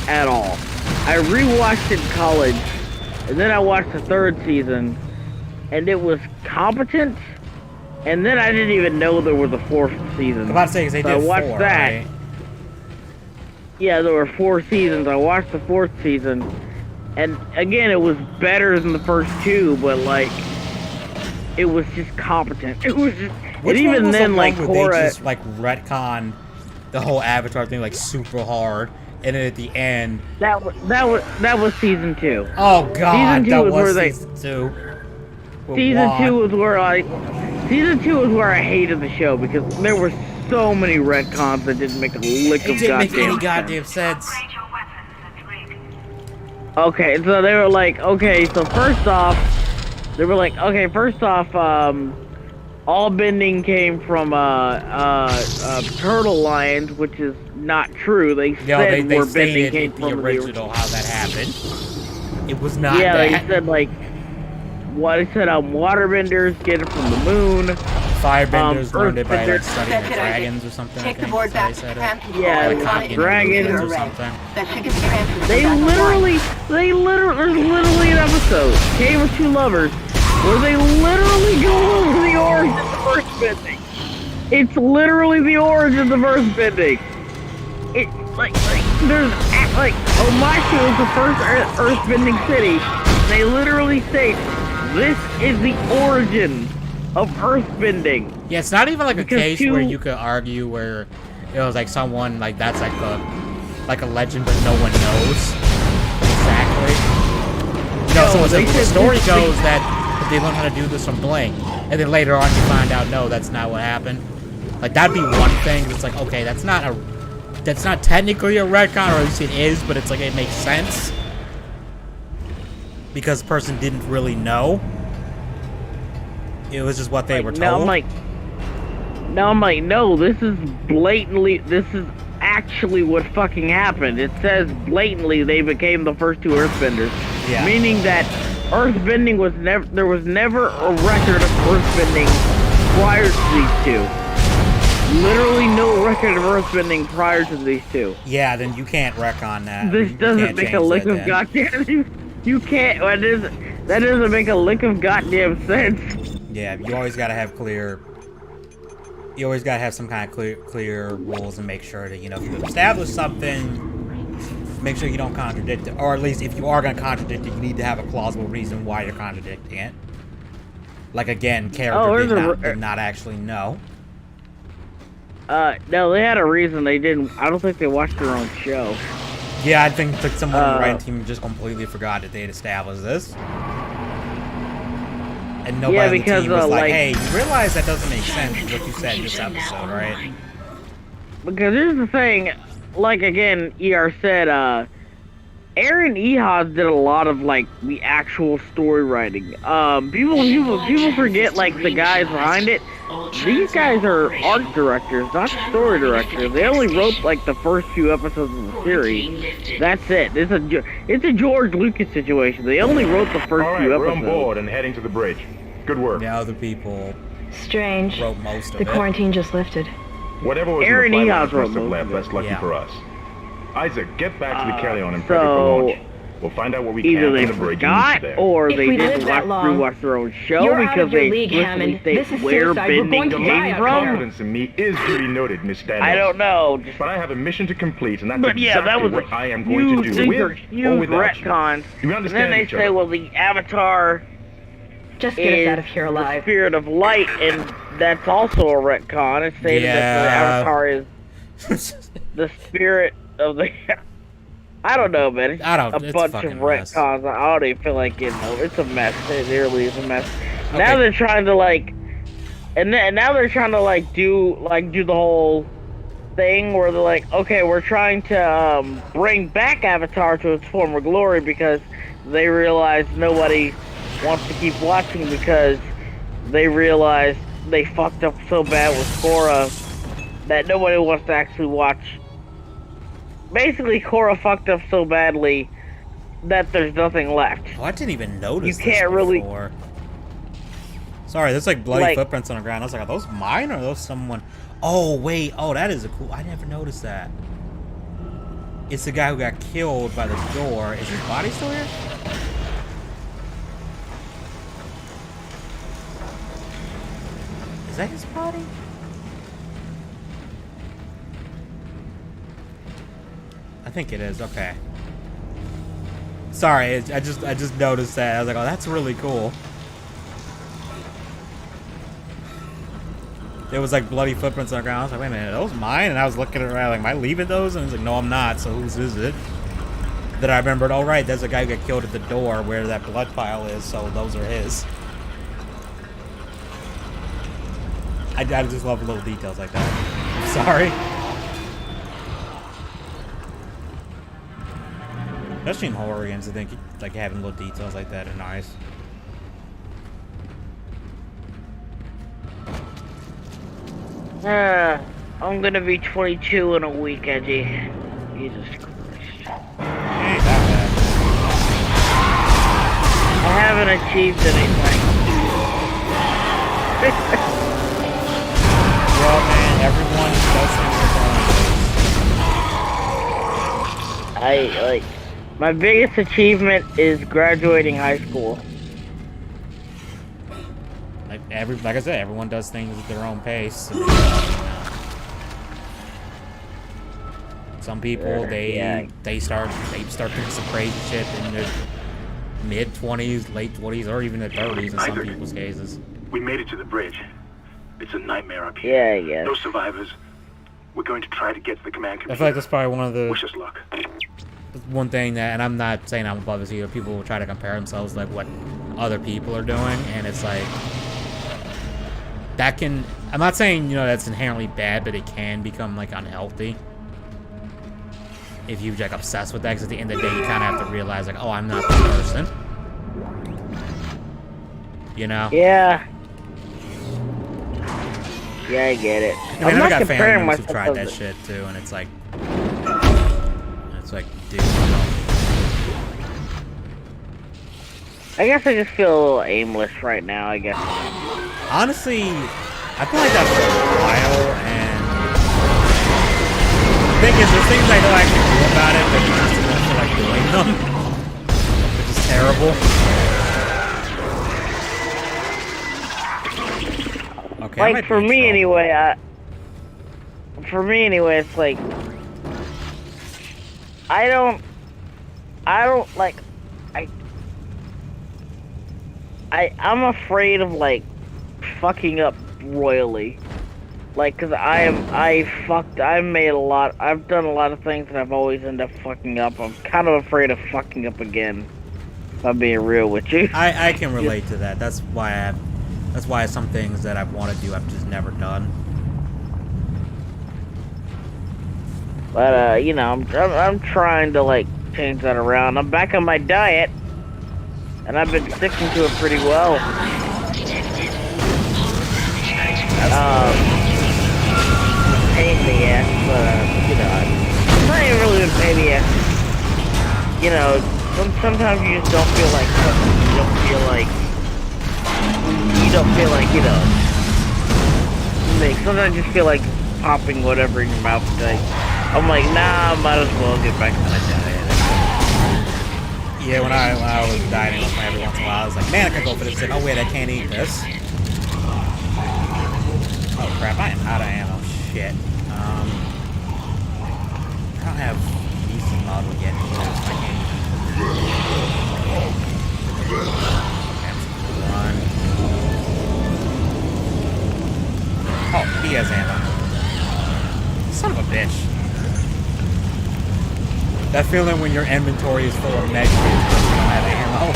Speaker 2: at all. I rewatched it in college, and then I watched the 3rd season, and it was competent, and then I didn't even know there was a 4th season.
Speaker 1: I'm about to say, because they did 4, right?
Speaker 2: Yeah, there were 4 seasons. I watched the 4th season, And again, it was better than the first two, but like, it was just competent. It was just,
Speaker 1: Which
Speaker 2: and
Speaker 1: one
Speaker 2: even
Speaker 1: was
Speaker 2: then,
Speaker 1: the
Speaker 2: like
Speaker 1: one where
Speaker 2: Korra,
Speaker 1: they just like retcon the whole Avatar thing like super hard, and then at the end,
Speaker 2: that was season 2.
Speaker 1: oh god,
Speaker 2: Season 2
Speaker 1: that
Speaker 2: was
Speaker 1: was
Speaker 2: where they.
Speaker 1: season 2. With
Speaker 2: Season
Speaker 1: Juan.
Speaker 2: 2 was where Season 2 was where I hated the show because there were so many retcons that didn't make a lick
Speaker 1: It
Speaker 2: of
Speaker 1: didn't make
Speaker 2: goddamn
Speaker 1: any goddamn sense.
Speaker 2: Okay, so they were like, okay, so first off, all bending came from turtle lions, which is not true. They said
Speaker 1: they
Speaker 2: where
Speaker 1: stated
Speaker 2: bending came
Speaker 1: in the
Speaker 2: from
Speaker 1: original how that happened. It was not
Speaker 2: yeah,
Speaker 1: that.
Speaker 2: they said like, what they said, waterbenders get it from the moon.
Speaker 1: Firebenders learned it by like
Speaker 2: earthbenders-
Speaker 1: studying the dragons or something.
Speaker 11: Take
Speaker 1: I
Speaker 11: the
Speaker 1: think
Speaker 11: board back
Speaker 1: they
Speaker 11: to
Speaker 1: said
Speaker 11: the
Speaker 1: it.
Speaker 11: tram people.
Speaker 2: Yeah,
Speaker 1: Like
Speaker 2: the
Speaker 1: copying
Speaker 2: dragons
Speaker 1: movies or
Speaker 11: Array.
Speaker 1: something.
Speaker 11: That should get transferred to
Speaker 2: They
Speaker 11: the back of the line.
Speaker 2: there's literally an episode, Game of Two Lovers, where they literally go over the origin of the first bending. It's literally the origin of the first bending. It there's like Omashu is the first earthbending city. They literally say this is the origin of earthbending.
Speaker 1: Yeah, it's not even like a
Speaker 2: Because
Speaker 1: case where you could argue where it was like someone like that's like a legend, but no one knows exactly. No, so the story goes that they learn how to do this from Bling, and then later on you find out no, that's not what happened. Like that'd be one thing. It's like okay, that's not technically a retcon, or at least it is, but it's like it makes sense because the person didn't really know. It was just what they were told.
Speaker 2: Now I'm like, no, this is actually what fucking happened. It says blatantly they became the first two earthbenders.
Speaker 1: Yeah.
Speaker 2: Meaning that earthbending was there was never a record of earthbending prior to these two. Literally no record of earthbending prior to these two.
Speaker 1: Yeah, then you can't retcon that.
Speaker 2: This doesn't make a lick of goddamn. You can't. That doesn't make a lick of goddamn sense.
Speaker 1: Yeah, you always gotta have clear. You always gotta have some kind of clear rules and make sure that if you establish something, make sure you don't contradict it, or at least if you are gonna contradict it, you need to have a plausible reason why you're contradicting it. Like again, character did not actually know.
Speaker 2: No, they had a reason they didn't. I don't think they watched their own show.
Speaker 1: Yeah, I think that someone on the writing team just completely forgot that they had established this. And nobody on the team was like, hey, you realize that doesn't make sense what you said in this episode, right?
Speaker 2: Because here's the thing, like again, ER said, Aaron Ehas did a lot of like the actual story writing. People forget like the guys behind it. These guys are art directors, not story directors. They only wrote like the first few episodes of the series. That's it. It's a George Lucas situation. They only wrote the first few episodes.
Speaker 8: We're on board and heading to the bridge. Good work.
Speaker 1: The other people
Speaker 9: Strange.
Speaker 1: wrote most of
Speaker 9: the
Speaker 1: it.
Speaker 9: quarantine just lifted.
Speaker 8: Whatever was
Speaker 2: Aaron
Speaker 8: in the
Speaker 2: Ehas
Speaker 8: flight
Speaker 2: wrote
Speaker 8: must have
Speaker 2: most
Speaker 8: left.
Speaker 2: of
Speaker 8: That's
Speaker 2: it.
Speaker 8: lucky
Speaker 1: Yeah.
Speaker 8: for us. Isaac, get back to the Kellion and
Speaker 2: So,
Speaker 8: prepare for launch. We'll find out what we can
Speaker 2: Either they
Speaker 8: from the bridge
Speaker 2: forgot
Speaker 8: and there.
Speaker 2: or
Speaker 9: If
Speaker 2: they
Speaker 9: we
Speaker 2: didn't
Speaker 9: live that long,
Speaker 2: rewatch their own show
Speaker 9: you're out
Speaker 2: because
Speaker 9: of your
Speaker 2: they
Speaker 9: league,
Speaker 2: explicitly
Speaker 9: Hammond.
Speaker 2: state
Speaker 9: This is
Speaker 2: where
Speaker 9: suicide. We're
Speaker 2: bending
Speaker 9: going to die
Speaker 2: came
Speaker 9: out
Speaker 2: from.
Speaker 8: Confidence in me is duly noted, Miss Daniels.
Speaker 2: I don't know.
Speaker 8: But I have a mission to complete, and that's
Speaker 2: But yeah,
Speaker 8: exactly
Speaker 2: that was
Speaker 8: what
Speaker 2: a
Speaker 8: I am going to
Speaker 2: huge
Speaker 8: do with
Speaker 2: huge
Speaker 8: or without
Speaker 2: retcon.
Speaker 8: you. Do we
Speaker 2: And
Speaker 8: understand
Speaker 2: then they
Speaker 8: each
Speaker 2: say,
Speaker 8: other?
Speaker 2: well, the Avatar
Speaker 9: Just get us
Speaker 2: is
Speaker 9: out of here
Speaker 2: the
Speaker 9: alive.
Speaker 2: spirit of light, and that's also a retcon. It's stated that the Avatar is the spirit of the... I don't know, man. It's
Speaker 1: I don't-
Speaker 2: a
Speaker 1: it's
Speaker 2: bunch
Speaker 1: fucking
Speaker 2: of
Speaker 1: mess.
Speaker 2: retcons. I don't even feel like getting over. It's a mess. It really is a mess.
Speaker 1: Okay.
Speaker 2: Now they're trying to like, and now they're trying to like do the whole thing where they're like, okay, we're trying to bring back Avatar to its former glory because they realize nobody wants to keep watching because they realize they fucked up so bad with Korra that nobody wants to actually watch. Basically, Korra fucked up so badly that there's nothing left.
Speaker 1: Oh, I didn't even notice
Speaker 2: You can't
Speaker 1: this
Speaker 2: really-
Speaker 1: before. Sorry, there's like bloody
Speaker 2: Like-
Speaker 1: footprints on the ground. I was like, are those mine or are those someone? Oh, wait. Oh, that is a cool... I never noticed that. It's the guy who got killed by the door. Is his body still here? Is that his body? I think it is. Okay. Sorry, I just noticed that. I was like, oh, that's really cool. There was like bloody footprints on the ground. I was like, wait a minute, are those mine? And I was looking around like, am I leaving those? And I was like, no, I'm not. So whose is it? Then I remembered, oh right, there's a guy who got killed at the door where that blood pile is. So those are his. I just love little details like that. I'm sorry. Especially in horror games, I think like having little details like that are nice.
Speaker 2: I'm gonna be 22 in a week, Edgy. Jesus Christ.
Speaker 1: Ain't that bad.
Speaker 2: I haven't achieved anything.
Speaker 1: Well, man, everyone does things
Speaker 2: like, my biggest achievement is graduating high school.
Speaker 1: Like I said, everyone does things at their own pace. Some people they start doing some crazy shit in their mid-20s, late 20s, or even their 30s in some people's cases.
Speaker 6: We made it to the bridge. It's a nightmare up here.
Speaker 2: Yeah, I guess.
Speaker 6: No survivors. We're going to try to get to the command computer.
Speaker 1: I feel like that's probably one of the...
Speaker 6: Wish us luck.
Speaker 1: One thing that, and I'm not saying I'm above this either, people will try to compare themselves like what other people are doing, and it's like... That can... I'm not saying, you know, that's inherently bad, but it can become, like, unhealthy. If you like obsessed with that, because at the end of the day, you kind of have to realize, like, oh, I'm not this person. You know?
Speaker 2: Yeah. Yeah, I get it.
Speaker 1: I mean, I got family members who've tried that shit too, and it's like, dude.
Speaker 2: I guess I just feel a little aimless right now. I guess.
Speaker 1: Honestly, I feel like that for a while, and the thing is, there's things I know I can do about it, but you just don't feel like doing them, which is terrible. Okay,
Speaker 2: like for me anyway, it's like I don't like I'm afraid of like fucking up royally, like because I've done a lot of things and I've always ended up fucking up. I'm kind of afraid of fucking up again, if I'm being real with you.
Speaker 1: I can relate to that. That's why some things that I want to do I've just never done.
Speaker 2: But you know, I'm trying to like change that around. I'm back on my diet, and I've been sticking to it pretty well. Pain in the ass, but you know, it's not even really a pain in the ass. You know, sometimes you just don't feel like cooking. You don't feel like, you know, sometimes you just feel like popping whatever in your mouth today. I'm like, nah, I might as well get back to my diet.
Speaker 1: Yeah, when I was dieting every once in a while, I was like, man, I could go for this. Like, oh wait, I can't eat this. Oh crap, I am out of ammo. Shit. I don't have decent model yet. So I can't run. Oh, he has ammo. Son of a bitch. That feeling when your inventory is full of negatives but you don't have ammo.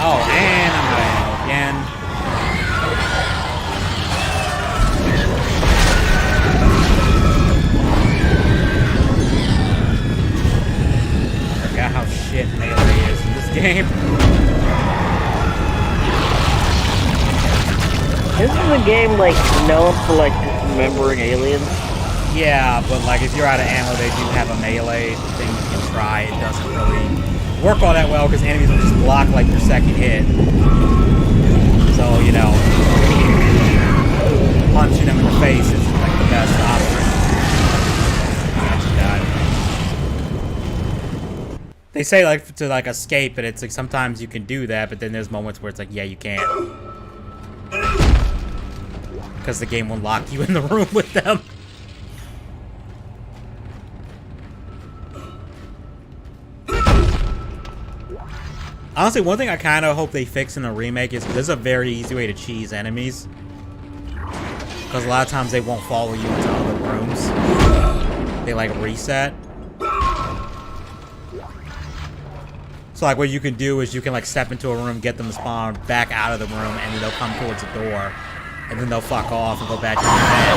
Speaker 1: Oh, and I'm out of ammo again. I forgot how shit melee is in this game.
Speaker 2: This is a game like known for like dismembering aliens.
Speaker 1: Yeah, but like if you're out of ammo, they do have a melee thing you can try. It doesn't really work all that well because enemies will just block like your second hit. So you know, punching them in the face is like the best option. They say like to like escape, but it's like sometimes you can do that, but then there's moments where it's like, yeah, you can't. Because the game will lock you in the room with them. Honestly, one thing I kind of hope they fix in the remake is there's a very easy way to cheese enemies. Because a lot of times they won't follow you into other rooms. They like reset. So like what you can do is you can like step into a room, get them to spawn back out of the room, and then they'll come towards the door. And then they'll fuck off and go back to the bed.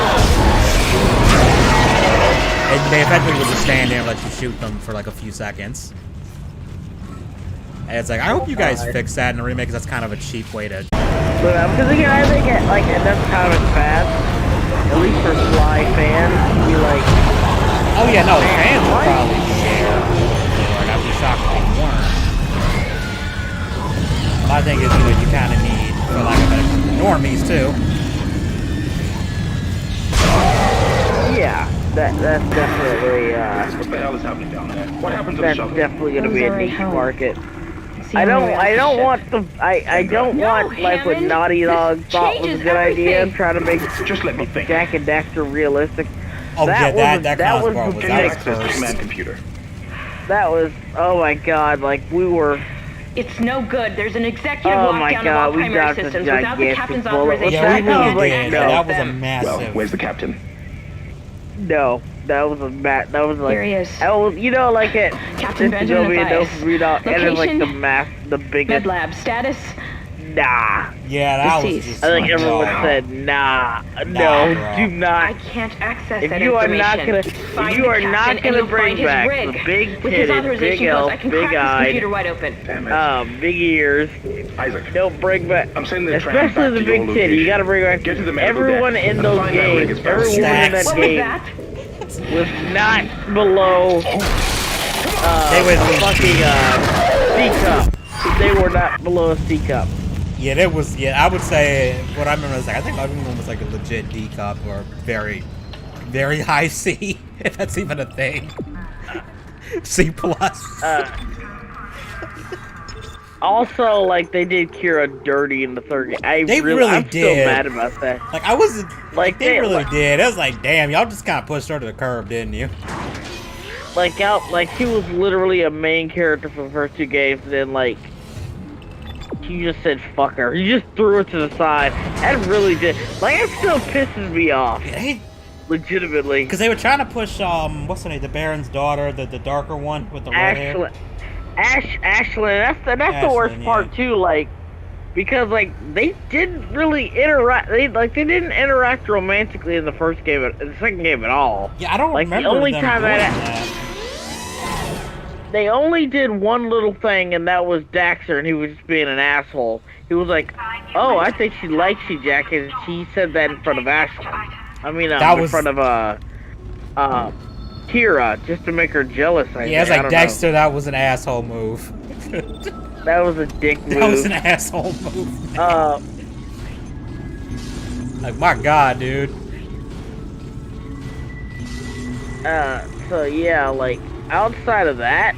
Speaker 1: And they eventually will just stand there and let you shoot them for like a few seconds. And it's like, I hope you guys fix that in the remake, because that's kind of a cheap way to...
Speaker 2: Because again, I think that's kind of fast. At least for Sly fans, be like...
Speaker 1: Oh yeah, no, fans will probably be there for it. I'd be shocked if they weren't. My thing is, you kind of need, for lack of better, normies too.
Speaker 2: Yeah, that's definitely,
Speaker 6: What the hell is happening down there? What happened to the
Speaker 2: that's
Speaker 6: shuttle?
Speaker 2: definitely going to be a niche market. I don't want like what Naughty Dog thought was a good idea and try to make
Speaker 6: Just let me think.
Speaker 2: Jack and Daxter realistic.
Speaker 1: Oh
Speaker 2: that
Speaker 1: yeah, that
Speaker 2: was
Speaker 1: was
Speaker 6: Access to
Speaker 1: cursed.
Speaker 6: command computer.
Speaker 2: That was, oh my god, like we were...
Speaker 3: It's no good. There's an executive
Speaker 2: Oh my
Speaker 3: lockdown of
Speaker 2: God,
Speaker 3: all
Speaker 2: we
Speaker 3: primary
Speaker 2: got this
Speaker 3: systems without the
Speaker 2: gigantic
Speaker 3: captain's
Speaker 2: bullet.
Speaker 3: authorization.
Speaker 1: Yeah, we
Speaker 3: we can't
Speaker 1: really did.
Speaker 3: access
Speaker 1: That was a
Speaker 3: them.
Speaker 1: massive...
Speaker 6: Well, where's the captain?
Speaker 2: No, that was like...
Speaker 3: Here he is.
Speaker 2: You know, like it...
Speaker 3: Captain
Speaker 2: this is gonna be
Speaker 3: Benjamin
Speaker 2: a dope readout, and it's like
Speaker 3: Location?
Speaker 2: the biggest...
Speaker 3: Medlab status.
Speaker 2: Nah.
Speaker 1: Yeah, that was
Speaker 3: Deceased.
Speaker 1: just...
Speaker 2: I think everyone
Speaker 1: no.
Speaker 2: said, nah, no,
Speaker 1: bro.
Speaker 2: do not.
Speaker 3: I can't access
Speaker 2: If
Speaker 3: that
Speaker 2: you are
Speaker 3: information.
Speaker 2: not gonna,
Speaker 3: Find
Speaker 2: if you
Speaker 3: the
Speaker 2: are not
Speaker 3: captain and
Speaker 2: gonna
Speaker 3: you'll
Speaker 2: bring
Speaker 3: find his
Speaker 2: back
Speaker 3: rig.
Speaker 2: the big
Speaker 3: With his
Speaker 2: titted,
Speaker 3: authorization
Speaker 2: big
Speaker 3: codes,
Speaker 2: elf,
Speaker 3: I can
Speaker 2: big
Speaker 3: crack this
Speaker 2: eyed,
Speaker 3: computer wide open.
Speaker 6: Damn it.
Speaker 2: big ears,
Speaker 6: Isaac.
Speaker 2: don't bring back,
Speaker 6: I'm sending the tram
Speaker 2: especially
Speaker 6: back
Speaker 2: the
Speaker 6: to
Speaker 2: big
Speaker 6: your
Speaker 2: titty. You
Speaker 6: location.
Speaker 2: gotta bring back
Speaker 6: Get to the medical
Speaker 2: everyone
Speaker 6: deck
Speaker 2: in
Speaker 6: and
Speaker 2: those
Speaker 6: find that rig
Speaker 2: games.
Speaker 6: as fast as
Speaker 2: Everyone in
Speaker 1: Stacks.
Speaker 2: that
Speaker 3: What was
Speaker 2: game
Speaker 3: that?
Speaker 2: was not below
Speaker 1: They were
Speaker 2: fucking C cup. They were not below a C cup.
Speaker 1: Yeah, there was. Yeah, I would say what I remember was like I think everyone was like a legit D cup or very, very high C, if that's even a thing. C plus.
Speaker 2: Also, like they did Kira dirty in the third game. I'm
Speaker 1: did.
Speaker 2: still mad about that.
Speaker 1: Like I wasn't.
Speaker 2: Like
Speaker 1: They really did. It was like, damn, y'all just kind of pushed her to the curb, didn't you?
Speaker 2: Like she was literally a main character for the first two games, and then like you just said fuck her. You just threw her to the side. That really did. Like it still pisses me off. Legitimately.
Speaker 1: Because they were trying to push what's her name, the Baron's daughter, the darker one with the red hair.
Speaker 2: Ashlyn. That's the worst part too. Like because like they didn't really interact. They didn't interact romantically in the first game, in the second game at all.
Speaker 1: Yeah, I don't
Speaker 2: like
Speaker 1: remember
Speaker 2: the only
Speaker 1: them
Speaker 2: time
Speaker 1: doing
Speaker 2: that. They only did one little thing, and that was Daxter, and he was just being an asshole. He was like, "Oh, I think she likes you, Jack," and he said that in front of Ashley. I mean, in front of Kira, just to make her jealous.
Speaker 1: Yeah, it's like Dexter. That was an asshole move.
Speaker 2: That was a dick move.
Speaker 1: That was an asshole move. Man. Like my god, dude.
Speaker 2: So yeah, like outside of that,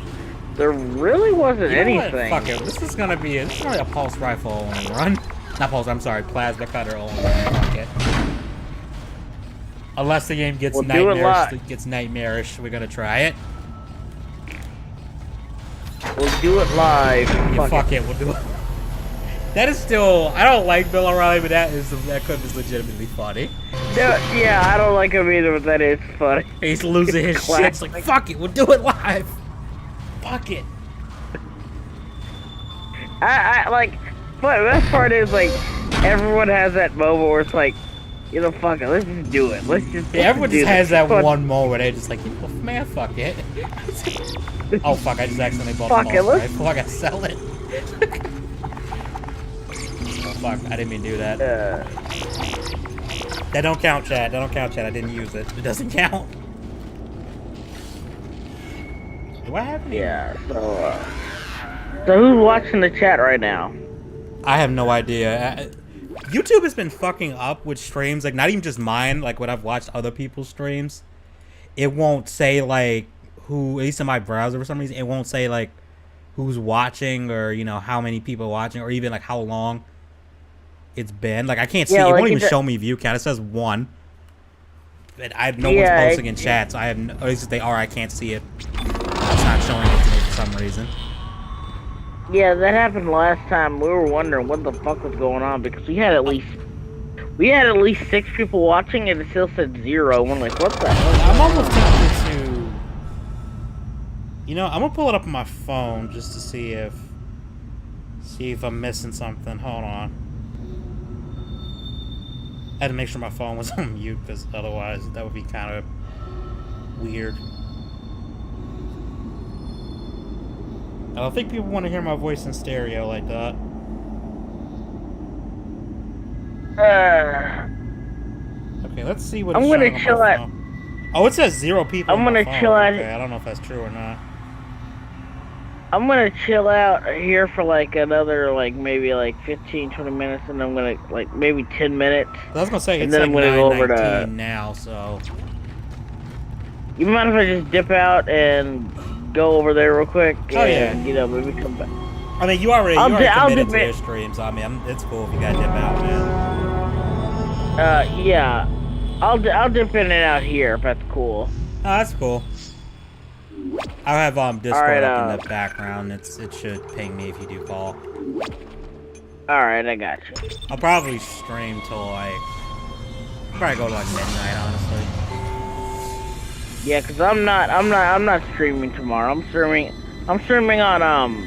Speaker 2: there really wasn't anything.
Speaker 1: Fuck it. This is gonna be a pulse rifle only run. Not pulse. I'm sorry, plasma cutter only run. Fuck it. Unless the game gets nightmarish, we're gonna try it.
Speaker 2: We'll do it live.
Speaker 1: Yeah, fuck it. We'll do it. That is still. I don't like Bill O'Reilly, but that clip is legitimately funny.
Speaker 2: Yeah, I don't like him either, but that is funny.
Speaker 1: He's losing his shit. It's like, fuck it, we'll do it live. Fuck it.
Speaker 2: I like, but the best part is like, everyone has that moment where it's like, you know, fuck it, let's just do it.
Speaker 1: Everyone just has that one moment. They're just like, man, fuck it. Oh fuck, I just accidentally bought the most rifle. I gotta sell it. Oh fuck, I didn't mean to do that. That don't count, chat. That don't count, chat. I didn't use it. It doesn't count. What happened?
Speaker 2: Yeah, so who's watching the chat right now?
Speaker 1: I have no idea. YouTube has been fucking up with streams, like not even just mine, like when I've watched other people's streams. It won't say like who, at least in my browser for some reason, it won't say like who's watching or, you know, how many people are watching or even like how long. it's been. Like, I can't see.
Speaker 2: Yeah,
Speaker 1: It
Speaker 2: like,
Speaker 1: won't even show me view count. It says 1. But no one's posting in chat, so I have no... At least if they are, I can't see it. It's not showing it to me for some reason.
Speaker 2: Yeah, that happened last time. We were wondering what the fuck was going on because we had at least 6 people watching and it still said 0. We're like, what the hell?
Speaker 1: I'm almost tempted to... You know, I'm gonna pull it up on my phone just to see if I'm missing something. Hold on. I had to make sure my phone was on mute because otherwise that would be kind of weird. I don't think people want to hear my voice in stereo like that. Okay, let's see what
Speaker 2: I'm
Speaker 1: it's
Speaker 2: gonna
Speaker 1: showing on
Speaker 2: chill
Speaker 1: my
Speaker 2: out.
Speaker 1: phone. Oh, it says 0 people.
Speaker 2: I'm
Speaker 1: on my
Speaker 2: gonna
Speaker 1: phone.
Speaker 2: chill out.
Speaker 1: Okay, I don't know if that's true or not.
Speaker 2: I'm gonna chill out here for like another maybe 15-20 minutes, and I'm gonna maybe 10 minutes.
Speaker 1: I was gonna say it's
Speaker 2: then
Speaker 1: like
Speaker 2: I'm gonna go over
Speaker 1: 9:19
Speaker 2: to
Speaker 1: now, so.
Speaker 2: You mind if I just dip out and go over there real quick?
Speaker 1: Oh yeah.
Speaker 2: And, you know, maybe come back.
Speaker 1: I mean, you already
Speaker 2: I'll
Speaker 1: committed to
Speaker 2: dip
Speaker 1: your stream, so I mean, it's cool if you gotta dip out, man.
Speaker 2: Yeah. I'll dip in and out here if that's cool.
Speaker 1: Oh, that's cool. I'll have Discord
Speaker 2: right,
Speaker 1: up in the background. It should ping me if you do call.
Speaker 2: Alright, I got you.
Speaker 1: I'll probably stream till probably go to midnight, honestly.
Speaker 2: Yeah, cause I'm not streaming tomorrow. I'm streaming on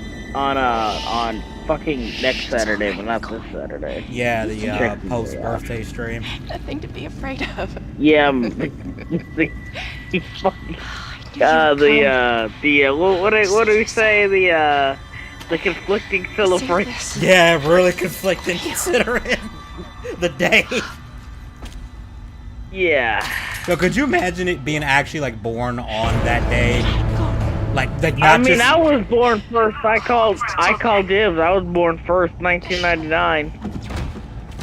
Speaker 2: fucking next Saturday, but not this Saturday.
Speaker 1: Yeah, the post birthday stream.
Speaker 3: Nothing to be afraid of.
Speaker 2: Yeah, what do we say? The conflicting celebration.
Speaker 1: Yeah, really conflicting considering the day.
Speaker 2: Yeah.
Speaker 1: So could you imagine it being actually born on that day? Like not
Speaker 2: I mean,
Speaker 1: just...
Speaker 2: I was born first. I called dibs. I was born first, 1999.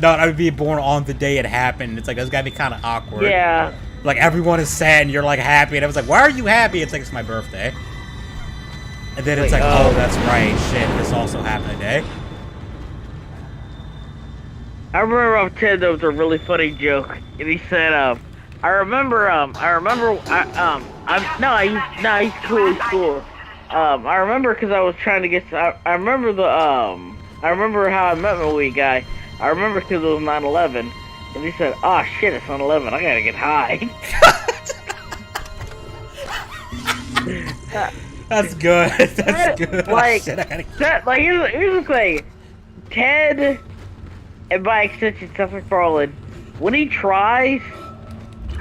Speaker 1: No, I would be born on the day it happened. It's that's gotta be kind of awkward.
Speaker 2: Yeah.
Speaker 1: Like everyone is sad and you're happy, and I was like, "Why are you happy?" It's it's my birthday. And then it's oh, that's right, shit, this also happened today.
Speaker 2: I remember off Ted, there was a really funny joke, and he said, he's cool. I remember because I was trying to get, I remember how I met my wee guy. I remember because it was 9/11, and he said, "Oh shit, it's 9/11. I gotta get high."
Speaker 1: That's good. That's good.
Speaker 2: Like,
Speaker 1: oh, shit,
Speaker 2: here's the thing. Ted, and by extension, Seth MacFarlane, when he tries,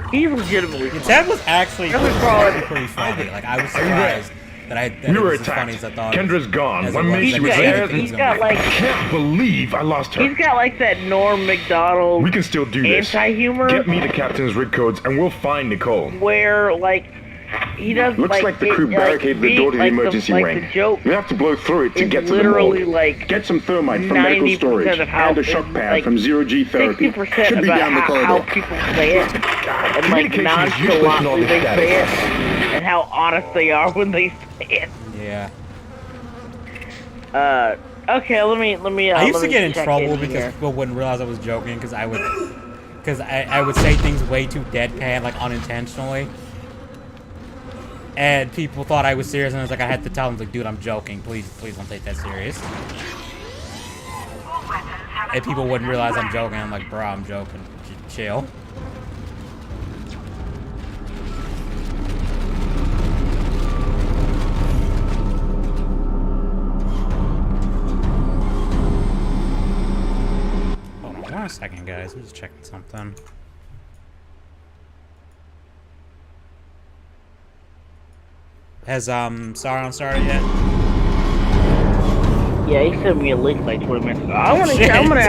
Speaker 2: he's legitimately funny.
Speaker 1: Ted was actually pretty funny. I was surprised that
Speaker 8: we were
Speaker 1: it was as funny as I thought.
Speaker 8: Kendra's gone. My mate
Speaker 2: He's
Speaker 8: was there.
Speaker 2: got
Speaker 8: I can't believe I lost her.
Speaker 2: He's got that Norm Macdonald.
Speaker 8: We can still do this.
Speaker 2: Anti-humor.
Speaker 8: Get me the captain's rig codes, and we'll find Nicole.
Speaker 2: Where he does
Speaker 6: Looks like the crew barricaded the door to the emergency wing.
Speaker 2: The joke
Speaker 6: We have to blow through it to get to the
Speaker 2: literally
Speaker 6: morgue. Get some thermite from medical storage and a shock pad from zero-G therapy.
Speaker 2: 60%
Speaker 6: Should be
Speaker 2: about
Speaker 6: down the corridor.
Speaker 2: how people say it, and nonchalantly they say it, and how honest they are when they say it.
Speaker 1: Yeah.
Speaker 2: Okay, let me.
Speaker 1: I used to get in
Speaker 2: check
Speaker 1: trouble
Speaker 2: in
Speaker 1: because
Speaker 2: here.
Speaker 1: people wouldn't realize I was joking because I would say things way too deadpan, unintentionally. And people thought I was serious, and I had to tell them, dude, I'm joking. Please don't take that serious. And people wouldn't realize I'm joking. I'm like, bro, I'm joking. Chill. Hold on 1 second, guys. I'm just checking something. Has Sauron started yet?
Speaker 2: Yeah, he sent me a link 20 minutes ago. I'm gonna.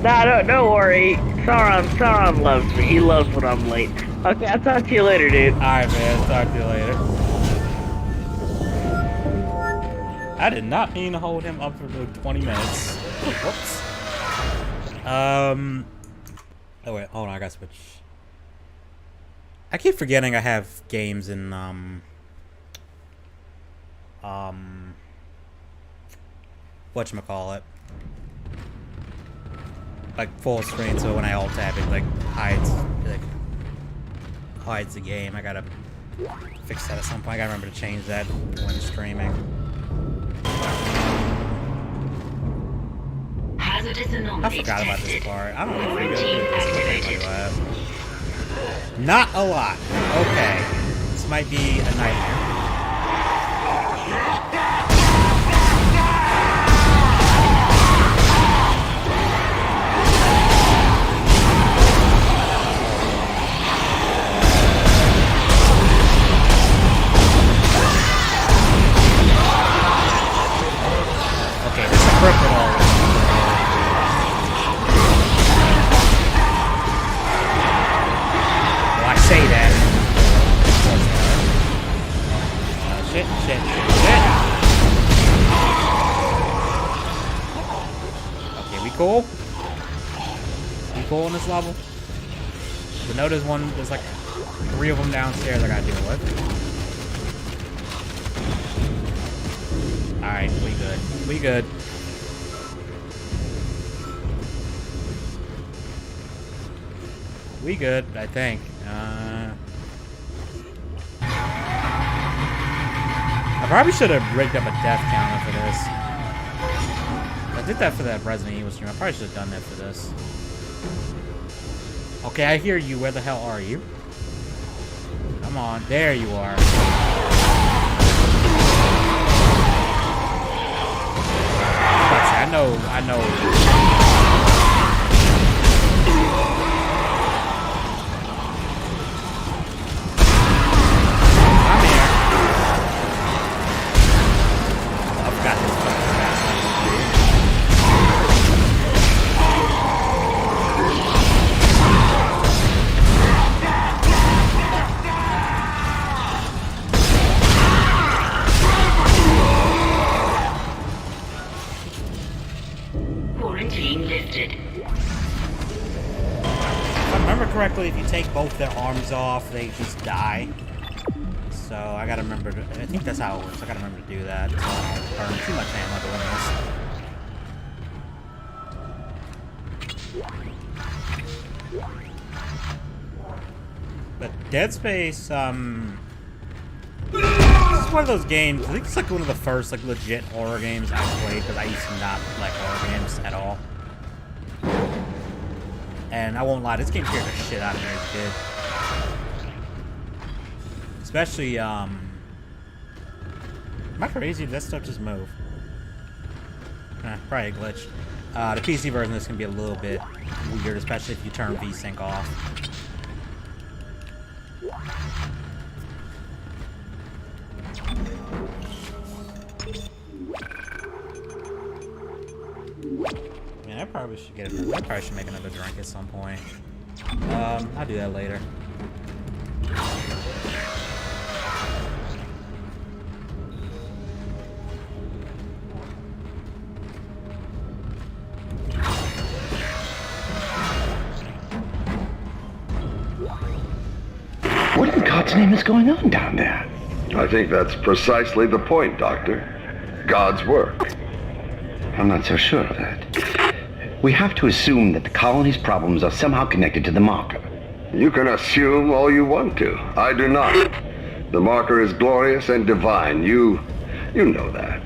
Speaker 2: Nah, don't worry. Sauron loves me. He loves when I'm late. Okay, I'll talk to you later, dude.
Speaker 1: Alright, man. Talk to you later. I did not mean to hold him up for 20 minutes. Whoops. Oh wait, hold on. I gotta switch. I keep forgetting I have games in, whatchamacallit. like full screen, so when I alt tab it like hides the game. I gotta fix that at some point. I gotta remember to change that when streaming. I forgot about this part. I don't know if not a lot. Okay. This might be a nightmare. Okay, this is criminal. Say that. Shit. Okay, we cool? We cool on this level? But no, there's like 3 of them downstairs I gotta deal with. Alright, we good. We good. We good, I think. I probably should have rigged up a death counter for this. I did that for that Resident Evil stream. I probably should have done that for this. Okay, I hear you. Where the hell are you? Come on. There you are. I know. Correctly, if you take both their arms off, they just die. So I gotta remember to, I think that's how it works. I gotta remember to do that so I don't burn too much ammo doing this. But Dead Space, this is one of those games, I think it's like one of the first like legit horror games I played, because I used to not like horror games at all. And I won't lie, this game scared the shit out of me as a kid. Especially, am I crazy? Did that stuff just move? Probably a glitch. The PC version of this can be a little bit weird, especially if you turn VSync off. I probably should get it. I probably should make another drink at some point. I'll do that later.
Speaker 6: What in God's name is going on down there?
Speaker 12: I think that's precisely the point, Doctor. God's work.
Speaker 6: I'm not so sure of that. We have to assume that the colony's problems are somehow connected to the marker.
Speaker 12: You can assume all you want to. I do not. The marker is glorious and divine. You know that.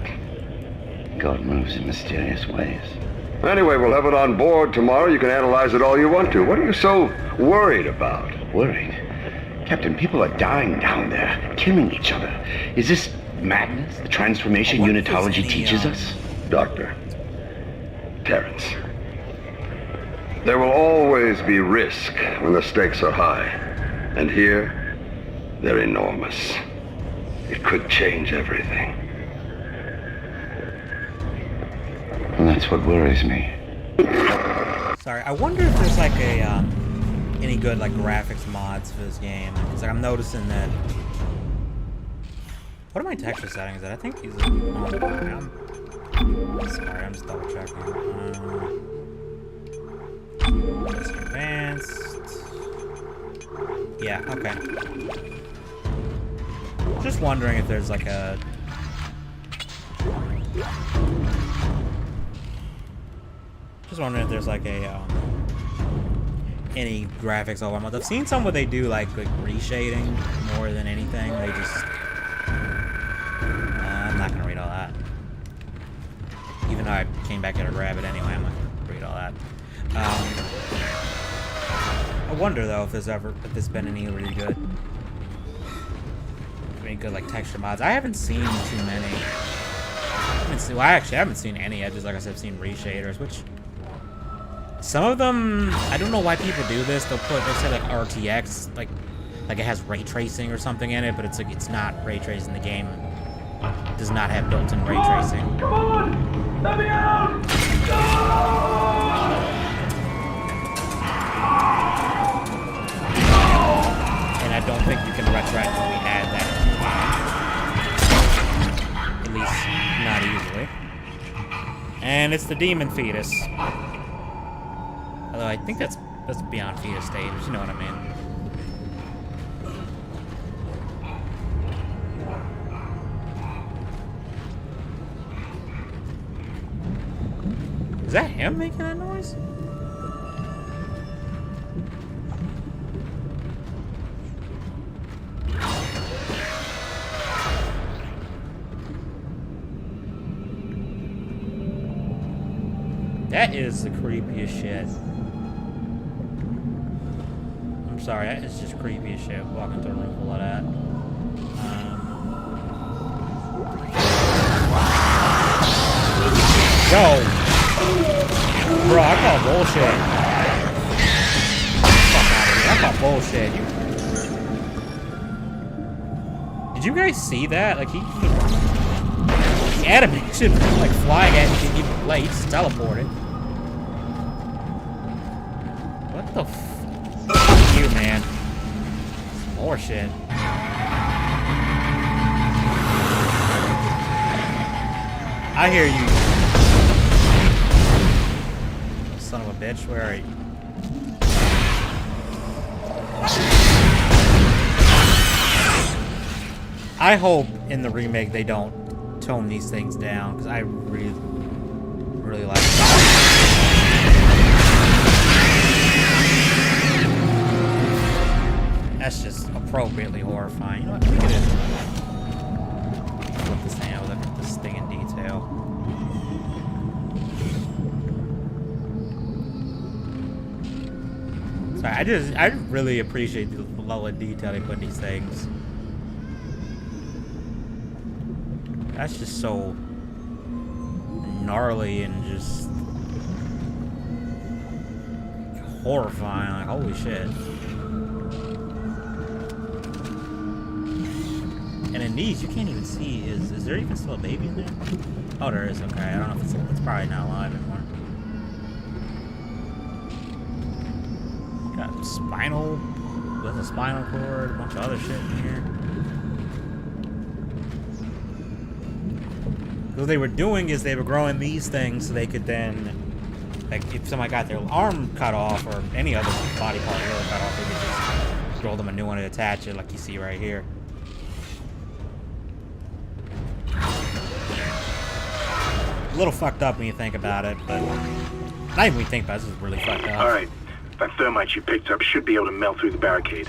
Speaker 6: God moves in mysterious ways.
Speaker 12: Anyway, we'll have it on board tomorrow. You can analyze it all you want to. What are you so worried about?
Speaker 6: Worried? Captain, people are dying down there, killing each other. Is this madness the transformation unitology teaches us?
Speaker 12: Doctor. Terrence. There will always be risk when the stakes are high. And here, they're enormous. It could change everything.
Speaker 6: Well, that's what worries me.
Speaker 1: Sorry, I wonder if there's like a, any good like graphics mods for this game. Because like, I'm noticing that... What are my texture settings at? I think these are... Sorry, I'm just double checking. Advanced. Yeah, okay. Just wondering if there's like a... Just wondering if there's like a any graphics overmod. I've seen some where they do like reshading more than anything. They just I'm not gonna read all that. Even though I came back here to grab it anyway, I'm not gonna read all that. I wonder though if there's been any really good like texture mods. I haven't seen too many. Well, I actually haven't seen any. I just, like I said, I've seen reshaders, which some of them, I don't know why people do this. They'll say like RTX, like it has ray tracing or something in it, but it's like it's not ray tracing. The game does not have built-in ray tracing.
Speaker 7: Come on! Let me out!
Speaker 1: And I don't think you can retroactively add that. At least not easily. And it's the demon fetus. Although I think that's beyond fetus stage, you know what I mean. Is that him making that noise? That is the creepiest shit. I'm sorry, that is just creepy as shit. Walking through a room full of that. Yo! Bro, I call bullshit. Fuck out of here. I call bullshit. Did you guys see that? Like, the animation like flying at you, like, he just teleported. What the fuck you, man? Some more shit. I hear you. Son of a bitch, where are you? I hope in the remake they don't tone these things down, because I really like it. That's just appropriately horrifying. You know what? Look at it. Flip this thing out. Look at this thing in detail. Sorry, I really appreciate the level of detail they put in these things. That's just so gnarly and just horrifying. Like, holy shit. And in these, you can't even see, is there even still a baby in there? Oh, there is, okay. I don't know if it's probably not alive anymore. Got spinal, with a spinal cord, a bunch of other shit in here. What they were doing is they were growing these things so they could then, like, if somebody got their arm cut off or any other body part really cut off, they could just throw them a new one and attach it, like you see right here. A little fucked up when you think about it, but not even when you think about it, this is really fucked up.
Speaker 7: Alright, that thermite you picked up should be able to melt through the barricade.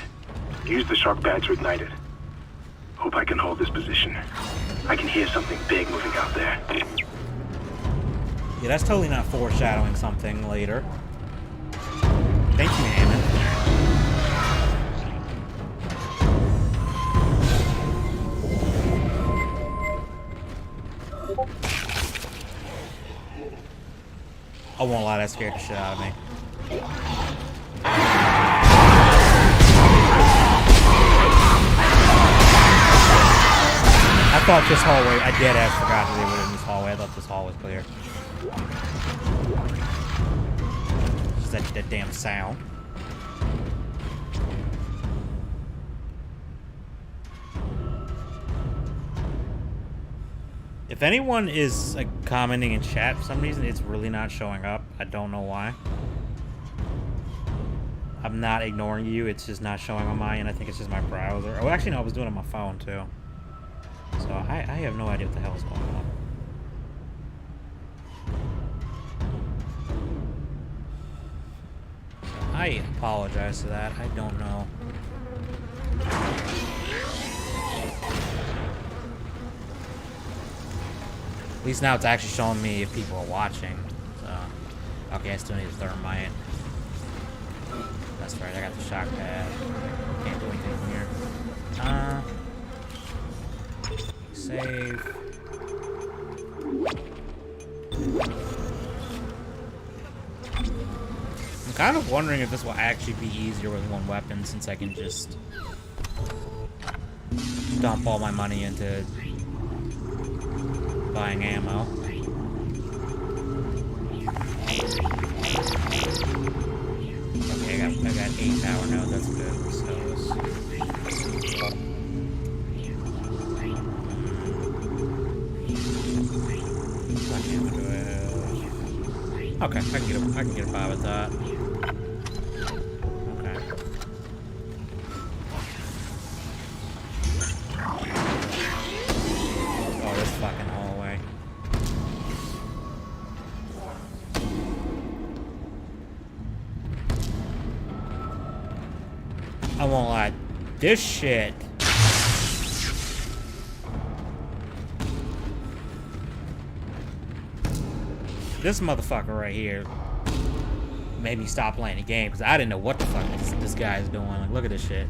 Speaker 7: Use the shock pad to ignite it. Hope I can hold this position. I can hear something big moving out there.
Speaker 1: Yeah, that's totally not foreshadowing something later. Thank you, Hammond. I won't lie, that scared the shit out of me. I thought this hallway, I dead ass forgot that they were in this hallway. I thought this hall was clear. Just that damn sound. If anyone is like commenting in chat for some reason, it's really not showing up. I don't know why. I'm not ignoring you, it's just not showing on my end. I think it's just my browser. Oh, actually no, I was doing it on my phone too. So I have no idea what the hell is going on. I apologize for that. I don't know. At least now it's actually showing me if people are watching. So, okay, I still need a thermite. That's right, I got the shock pad. Can't do anything here. Save. I'm kind of wondering if this will actually be easier with one weapon, since I can just dump all my money into buying ammo. Okay, I got 8 power nodes, that's good. Okay, I can get by with that. Okay. Oh, this fucking hallway. I won't lie. This shit. This motherfucker right here made me stop playing the game because I didn't know what the fuck this guy is doing. Like, look at this shit.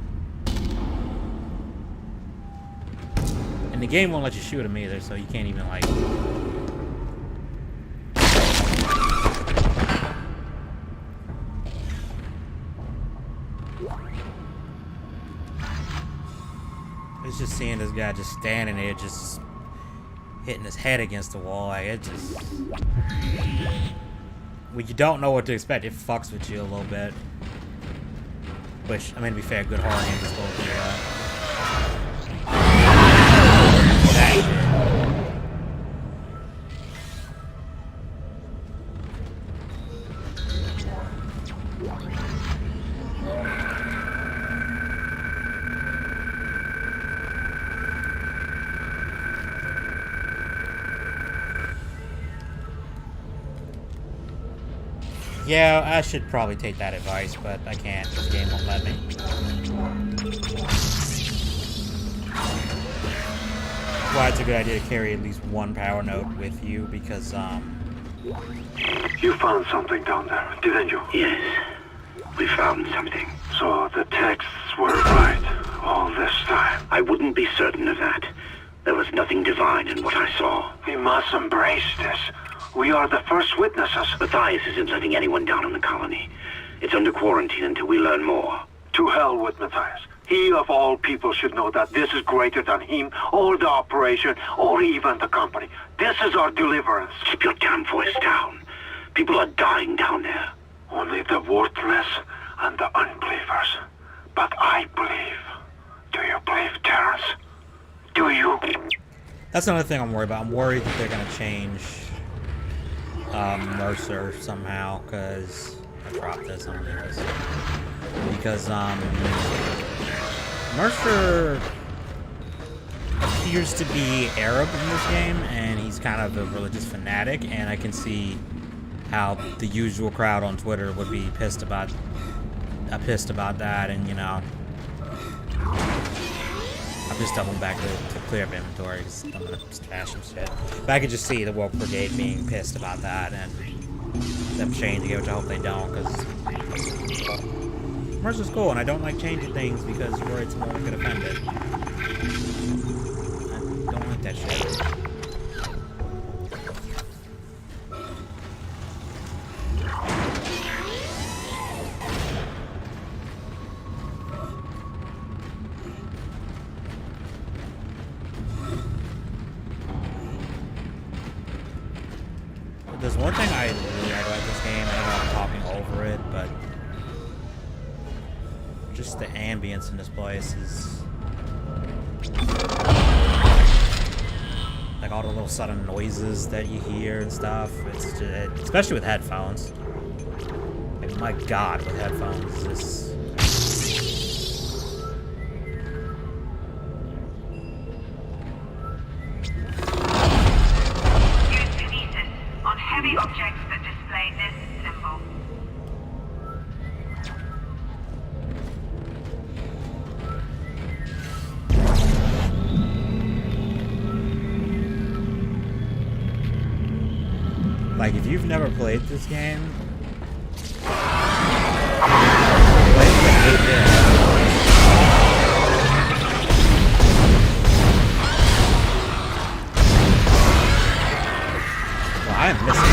Speaker 1: And the game won't let you shoot him either, so you can't even, like... It's just seeing this guy just standing there, just hitting his head against the wall. Like, it just... When you don't know what to expect, it fucks with you a little bit. Which, I mean, to be fair, good horror games are supposed to do that. That shit. Yeah, I should probably take that advice, but I can't. This game won't let me. Well, it's a good idea to carry at least one power node with you because,
Speaker 7: You found something down there, didn't you?
Speaker 6: Yes, we found something.
Speaker 7: So the texts were right all this time.
Speaker 6: I wouldn't be certain of that. There was nothing divine in what I saw.
Speaker 7: We must embrace this. We are the first witnesses.
Speaker 6: Matthias isn't letting anyone down in the colony. It's under quarantine until we learn more.
Speaker 7: To hell with Matthias. He of all people should know that this is greater than him, or the operation, or even the company. This is our deliverance.
Speaker 6: Keep your damn voice down. People are dying down there.
Speaker 7: Only the worthless and the unbelievers. But I believe. Do you believe, Terrence? Do you?
Speaker 1: That's another thing I'm worried about. I'm worried that they're gonna change Mercer somehow, because I dropped this on this. Because Mercer appears to be Arab in this game, and he's kind of a religious fanatic, and I can see how the usual crowd on Twitter would be pissed about that, and you know, I'm just doubling back to clear up inventory because I'm gonna trash some shit. But I could just see the Woke Brigade being pissed about that and them changing it, which I hope they don't, because Mercer's cool, and I don't like changing things because you're worried someone will get offended. I don't like that shit. There's one thing I really like about this game, and I know I'm talking over it, but just the ambience in this place is like all the little sudden noises that you hear and stuff. It's just, especially with headphones. Like, my God, with headphones, this.
Speaker 10: Heavy objects that display this symbol.
Speaker 1: like, if you've never played this game, well, I'm missing.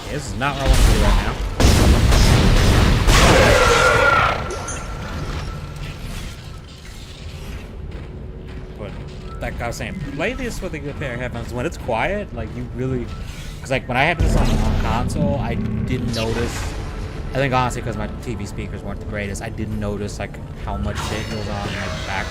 Speaker 1: This is not what I want to do right now. But like I was saying, play this with a good pair of headphones. When it's quiet, like you really, because like when I had this on console, I didn't notice. I think honestly because my TV speakers weren't the greatest, I didn't notice like how much shit goes on in like the background.